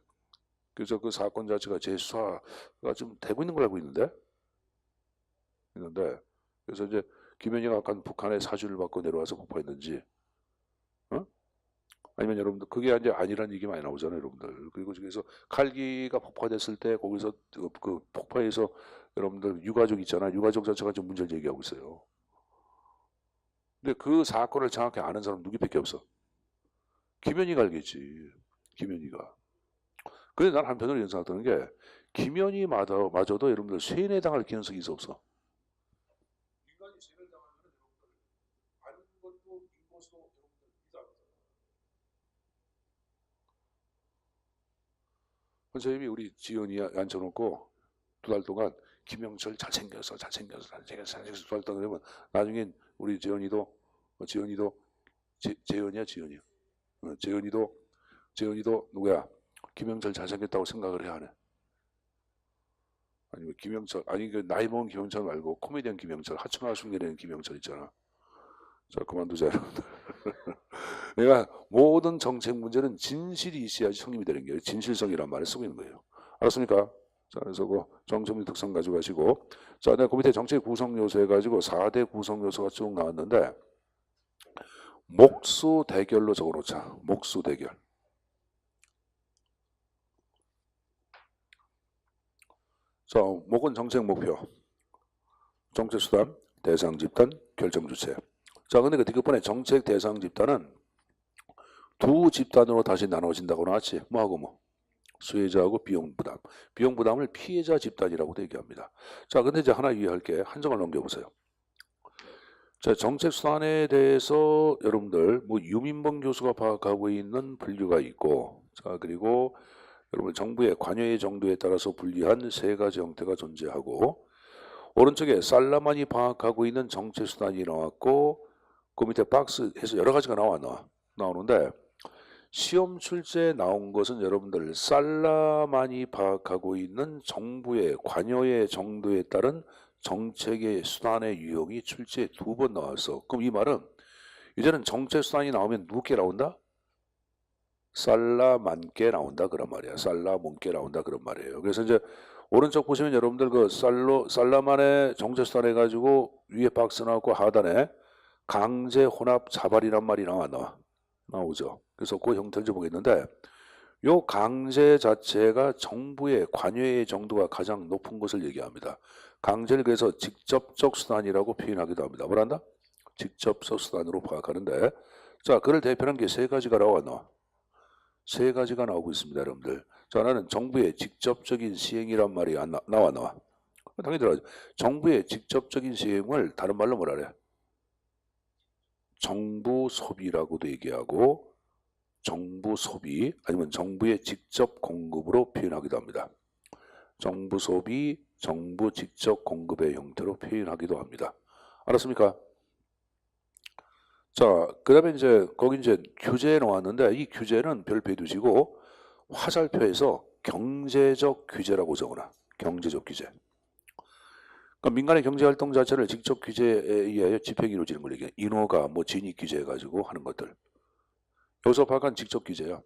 그래서 그 사건 자체가 재수사가 좀 되고 있는 걸 알고 있는데 그래서 이제 김현희가 아까 북한의 사주를 받고 내려와서 폭파했는지 아니면 여러분들 그게 이제 아니라는 얘기 많이 나오잖아요, 여러분들. 그리고 중에서 칼기가 폭파됐을 때 거기서 그 폭파에서 여러분들 유가족 있잖아. 유가족 자체가 좀 문제를 제기하고 있어요. 근데 그 사건을 정확히 아는 사람 누구밖에 없어. 김현희가 알겠지. 김현희가. 근데 난 한편으로 이런 생각 드는 게 김현희마저도 여러분들 세뇌당할 가능성이 있어 없어? 인간이 세뇌당하면 여러분들 아는 것도 인고도 여러분들 이상하잖아. 선생님이 우리 지연이 앉혀놓고 2달 동안 김영철 잘생겨서 두 달 동안 그러면 나중엔 우리 재현이도 누구야? 김영철 잘생겼다고 생각을 해야 하네. 아니면 김영철 그 나이 먹은 김영철 말고 코미디언 김영철 하청아 숭례되는 김영철 있잖아. 자 그만두자 여러분들. 내가 모든 정책 문제는 진실이 있어야지 성립이 되는 거예요. 진실성이란 말을 쓰고 있는 거예요. 알았습니까? 자, 그래서 그 정책의 특성 가지고 가시고 자, 내가 그 밑에 정책 구성 요소 해가지고 4대 구성 요소가 쭉 나왔는데 목수 대결로 적어놓자. 목수 대결. 자, 목은 정책 목표, 정책 수단, 대상 집단, 결정 주체. 자, 근데 그 뒷부분에 정책 대상 집단은 두 집단으로 다시 나눠진다고 나왔지. 뭐하고 수혜자하고 비용 부담. 비용 부담을 피해자 집단이라고 얘기합니다. 자, 근데 이제 하나 이해할 게 한 장을 넘겨보세요. 자, 정책 수단에 대해서 여러분들 유민범 교수가 파악하고 있는 분류가 있고, 자, 그리고 여러분 정부의 관여의 정도에 따라서 분리한 3가지 형태가 존재하고, 오른쪽에 살라만이 파악하고 있는 정책 수단이 나왔고, 그 밑에 박스에서 여러 가지가 나오는데 시험 출제에 나온 것은 여러분들 살라만이 파악하고 있는 정부의 관여의 정도에 따른 정책의 수단의 유형이 출제에 2번 나왔어. 그럼 이 말은 이제는 정책 수단이 나오면 누구께 나온다? 살라만께 나온다 그런 말이야. 살라몬께 나온다 그런 말이에요. 그래서 이제 오른쪽 보시면 여러분들 그 살라만의 정책 수단 해가지고 위에 박스 나왔고 하단에 강제 혼합 자발이란 말이 나오죠. 그래서 그 형태를 좀 보겠는데 요 강제 자체가 정부의 관여의 정도가 가장 높은 것을 얘기합니다. 강제를 그래서 직접적 수단이라고 표현하기도 합니다. 뭐란다? 직접적 수단으로 파악하는데 자, 그를 대표하는 게 3가지가 나와. 3가지가 나오고 있습니다, 여러분들. 자, 하나는 정부의 직접적인 시행이란 말이 나와. 당연히 들어가죠. 정부의 직접적인 시행을 다른 말로 뭐라 그래? 정부 소비라고도 얘기하고 정부 소비 아니면 정부의 직접 공급으로 표현하기도 합니다. 정부 소비, 정부 직접 공급의 형태로 표현하기도 합니다. 알았습니까? 자, 그 다음에 이제 거기 이제 규제에 나왔는데 이 규제는 별표에 두시고 화살표에서 경제적 규제라고 적어놔. 경제적 규제. 그러니까 민간의 경제활동 자체를 직접 규제에 의하여 집행이 이루어지는 걸 얘기해. 인허가, 뭐 진입 규제해가지고 하는 것들. 여기서 파악한 직접 규제야.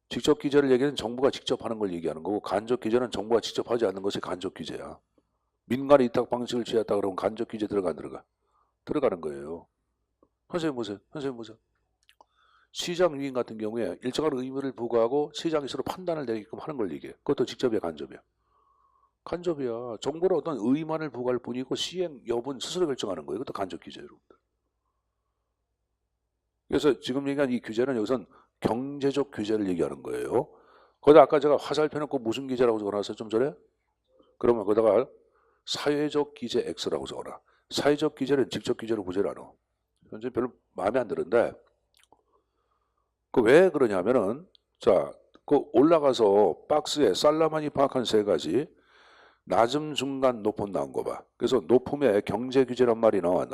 직접 규제를 얘기하는 정부가 직접 하는 걸 얘기하는 거고 간접 규제는 정부가 직접 하지 않는 것이 간접 규제야. 민간의 위탁 방식을 취했다 그러면 간접 규제 들어가? 들어가는 거예요. 선생님 보세요. 시장 위임 같은 경우에 일정한 의무를 부과하고 시장이 서로 판단을 내게끔 하는 걸 얘기해. 그것도 직접이야, 간접이야? 간접이야. 정부는 어떤 의무를 부과할 뿐이고 시행 여부는 스스로 결정하는 거예요. 그것도 간접 규제예요, 여러분들. 그래서 지금 얘기한 이 규제는 여기선 경제적 규제를 얘기하는 거예요. 거기다 아까 제가 화살표 놓고 무슨 규제라고 적어놨어요, 좀 전에? 그러면 거기다가 사회적 규제 X라고 적어놔. 사회적 규제는 직접 규제로 보질 않아. 현재 별로 마음에 안 드는데 그 왜 그러냐면은 자, 그 올라가서 박스에 살라만이 파악한 3가지 낮음, 중간, 높음 나온 거 봐. 그래서 높음에 경제 규제란 말이 나와.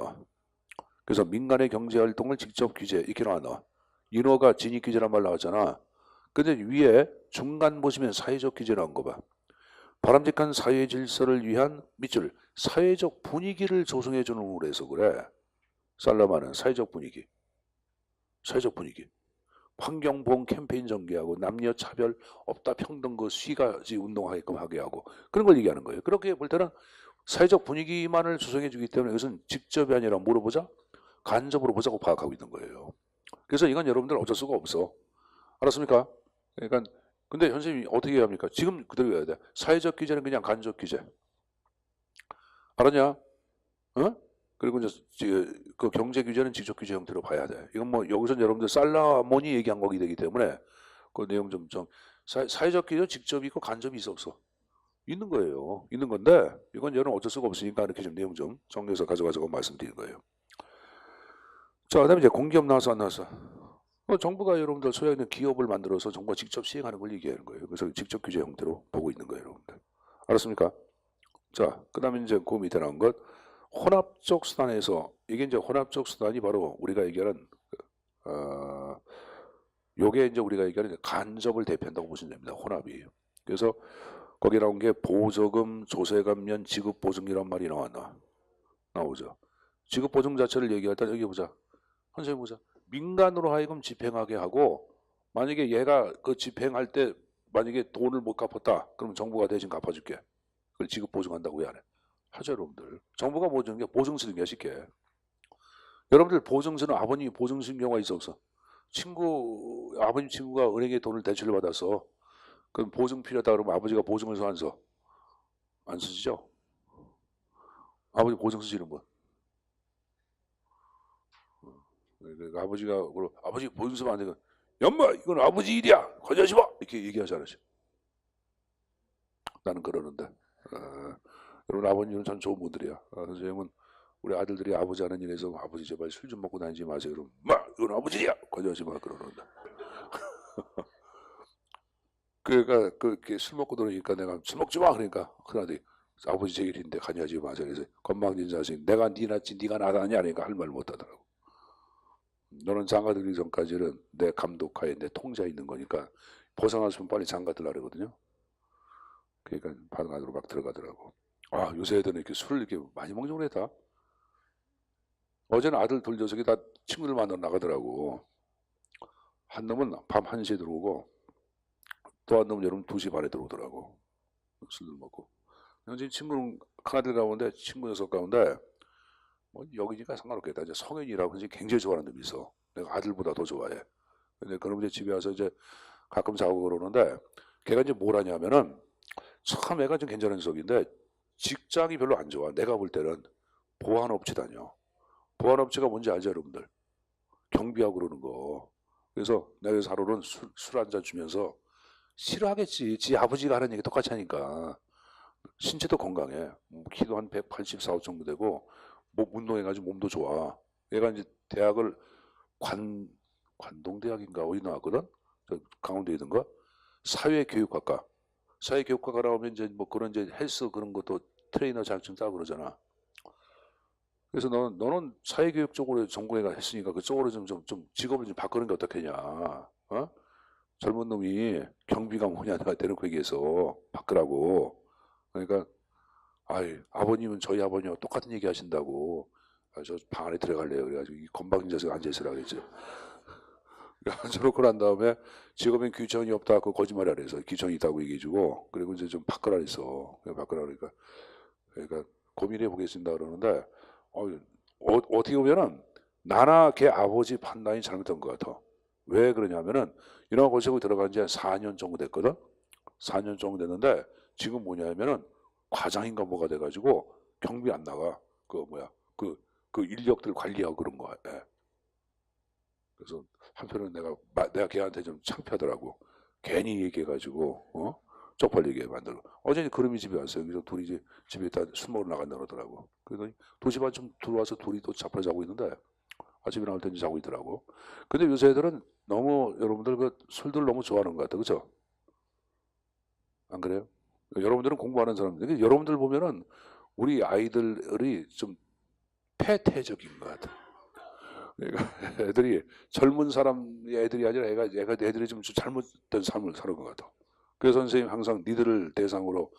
그래서 민간의 경제 활동을 직접 규제 이렇게 나와. 인허가 진입 규제란 말 나왔잖아. 근데 위에 중간 보시면 사회적 규제 나온 거 봐. 바람직한 사회 질서를 위한 밑줄 사회적 분위기를 조성해 주는 우려에서 그래. 살라만은 사회적 분위기. 환경보험 캠페인 전개하고 남녀 차별 없다 평등 그 시가지 운동하게끔 하게 하고 그런 걸 얘기하는 거예요. 그렇게 볼 때는 사회적 분위기만을 조성해 주기 때문에 이것은 직접이 아니라 물어보자 간접으로 보자고 파악하고 있는 거예요. 그래서 이건 여러분들 어쩔 수가 없어. 알았습니까? 그러니까 근데 선생님이 어떻게 해야 합니까? 지금 그대로 해야 돼. 사회적 규제는 그냥 간접 규제. 알았냐? 어? 그리고 이제 그 경제 규제는 직접 규제 형태로 봐야 돼. 이건 뭐 여기서 여러분들 살라몬이 얘기한 거기 되기 때문에 그 내용 좀 사회적 규제 직접이 있고 간접이 있어 없어? 있는 거예요. 있는 건데 이건 여러분 어쩔 수가 없으니까 이렇게 좀 내용 좀 정리해서 가져가자고 말씀드리는 거예요. 자, 그다음에 이제 공기업 나와서 안 나왔어? 정부가 여러분들 소유하고 있는 기업을 만들어서 정부가 직접 시행하는 걸 얘기하는 거예요. 그래서 직접 규제 형태로 보고 있는 거예요, 여러분들. 알았습니까? 자, 그다음에 이제 그 밑에 나온 것 혼합적 수단에서 이게 이제 혼합적 수단이 바로 우리가 얘기하는 요게 이제 우리가 얘기하는 간접을 대표한다고 보시면 됩니다. 혼합이에요. 그래서 거기 나온 게 보조금, 조세감면, 지급보증이란 말이 나오죠. 지급보증 자체를 얘기할 때 여기 보자. 선생님 보자. 민간으로 하여금 집행하게 하고 만약에 얘가 그 집행할 때 만약에 돈을 못 갚았다. 그러면 정부가 대신 갚아줄게. 그걸 지급보증한다고 왜 안 해? 하죠, 여러분들. 정부가 뭐 주는 게 보증 쓰는 게 쉽게. 여러분들 보증 쓰는 아버님이 보증 쓰는 경우가 있어. 아버님 친구가 은행에 돈을 대출을 받아서 그럼 보증 필요하다 그러면 아버지가 보증을 써 안 써? 안 쓰시죠? 아버지 보증 쓰시는 분. 그러니까 아버지 보증 쓰면 안 되고 엄마 이건 아버지 일이야 가져가지 마 이렇게 얘기하지 않으셔. 나는 그러는데 여러분 아버님은 참 좋은 분들이야. 선생님은 우리 아들들이 아버지 하는 일에서 아버지 제발 술 좀 먹고 다니지 마세요. 그럼 마 이건 아버지 일이야 가져가지 마 그러는데. 그러니까 그렇게 술 먹고 들어오니까 내가 술 먹지 마 그러니까 그러더니 아버지 제 일인데 관여하지 마세요. 그래서 건방진 자식 내가 니 낫지 니가 나다냐 하니까 할 말 못하더라고. 너는 장가 들기 전까지는 내 감독하에 내 통제에 있는 거니까 벗어났으면 빨리 장가 들라 그러거든요. 그러니까 방 안으로 막 들어가더라고. 아, 요새 애들은 이렇게 술을 이렇게 많이 먹는 걸 했다. 어제는 아들 둘 녀석이 다 친구들 만나러 나가더라고. 한 놈은 밤 1시에 들어오고 또 한 놈은 여름 2시 반에 들어오더라고. 술을 먹고. 현재 친구는 큰아들 가운데 친구 녀석 가운데 뭐 여기니까 상관없겠다. 이제 성현이라고 이제 굉장히 좋아하는 놈이 있어. 내가 아들보다 더 좋아해. 근데 그럼 이제 집에 와서 이제 가끔 자고 그러는데 걔가 이제 뭘 하냐면은 참 애가 좀 괜찮은 녀석인데 직장이 별로 안 좋아. 내가 볼 때는 보안업체 다녀. 보안업체가 뭔지 알죠, 여러분들? 경비하고 그러는 거. 그래서 내가 그래서 하루는 술 한 잔 주면서 싫어하겠지. 지 아버지가 하는 얘기 똑같이 하니까. 신체도 건강해. 키도 한 184, 5 정도 되고 목 운동해가지고 몸도 좋아. 얘가 이제 대학을 관동대학인가 어디 나왔거든? 저 강원도에 있던가? 사회교육학과. 사회교육학과 나오면 이제 뭐 그런 이제 헬스 그런 것도 트레이너 자격증 따고 그러잖아. 그래서 너는 사회교육 쪽으로 전공해가 했으니까 그쪽으로 좀 직업을 좀 바꾸는 게 어떻겠냐. 어? 젊은 놈이 경비가 뭐냐 내가 대놓고 얘기해서 바꾸라고. 그러니까 아버님은 저희 아버님하고 똑같은 얘기 하신다고. 저 방 안에 들어갈래요. 그래가지고 이 건방져서 앉아있으라 그랬죠. 저놓고 난 다음에 직업엔 귀천이 없다. 그 거짓말이 안 해서 귀천이 있다고 얘기해주고 그리고 이제 좀 바꾸라 그랬어. 바꾸라 그러니까 고민해 보겠습니다 그러는데 어떻게 보면은 나나 걔 아버지 판단이 잘못된 것 같아. 왜 그러냐면은 이놈아 거시고 들어간 지 한 4년 정도 됐거든. 4년 정도 됐는데 지금 뭐냐면은 과장인가 뭐가 돼가지고 경비 안 나가. 그 인력들 관리하고 그런 거야. 예. 그래서 한편은 내가 걔한테 좀 창피하더라고. 괜히 얘기해가지고 쪽팔리게 만들어. 어제 그름이 집에 왔어요. 그래서 둘이 이제 집에 있다 술 먹으러 나간다 그러더라고. 그러더니 2시 반쯤 들어와서 둘이 또 자빠져 자고 있는데 아침에 나올 때 자고 있더라고. 근데 요새 애들은 너무 여러분들 그 술들 너무 좋아하는 것 같아. 그죠? 안 그래요? 여러분들은 공부하는 사람들. 여러분들 보면은 우리 아이들이 좀 폐퇴적인 것 같아. 그러니까 애들이 젊은 사람 애들이 아니라 애들이 좀 잘못된 삶을 사는 것 같아. 그래서 선생님 항상 니들을 대상으로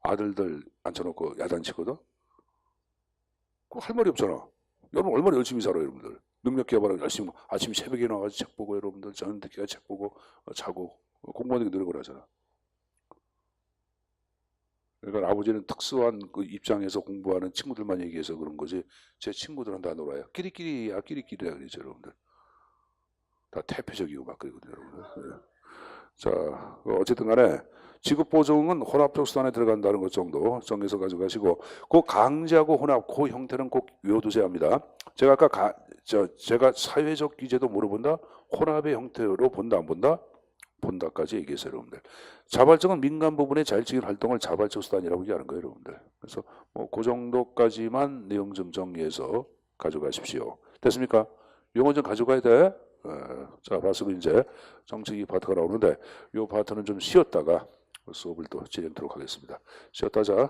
아들들 앉혀놓고 야단치거든. 그거 할 말이 없잖아. 여러분 얼마나 열심히 살아요, 여러분들. 능력 개발하고 열심히 아침 새벽에 나가서 책 보고 여러분들 저녁 늦게 책 보고 자고 공부하는 게 노력을 하잖아. 그러니까 아버지는 특수한 그 입장에서 공부하는 친구들만 얘기해서 그런 거지 제 친구들은 다 놀아요. 끼리끼리야 끼리끼리야 그러죠 여러분들. 다 태폐적이고 막 그러거든요 여러분들. 네. 자 어쨌든 간에 지급보증은 혼합적 수단에 들어간다는 것 정도 정해서 가져가시고 그 강제하고 혼합 그 형태는 꼭 외워두셔야 합니다. 제가 아까 제가 사회적 기재도 물어본다 혼합의 형태로 본다 안 본다? 본다까지 얘기했어요 여러분들. 자발적은 민간 부분의 자율적인 활동을 자발적 수단이라고 얘기하는 거예요 여러분들. 그래서 그 정도까지만 내용 좀 정리해서 가져가십시오. 됐습니까? 용어 좀 가져가야 돼. 자 봤으면 이제 정책 이 파트가 나오는데 이 파트는 좀 쉬었다가 수업을 또 진행하도록 하겠습니다. 쉬었다 자.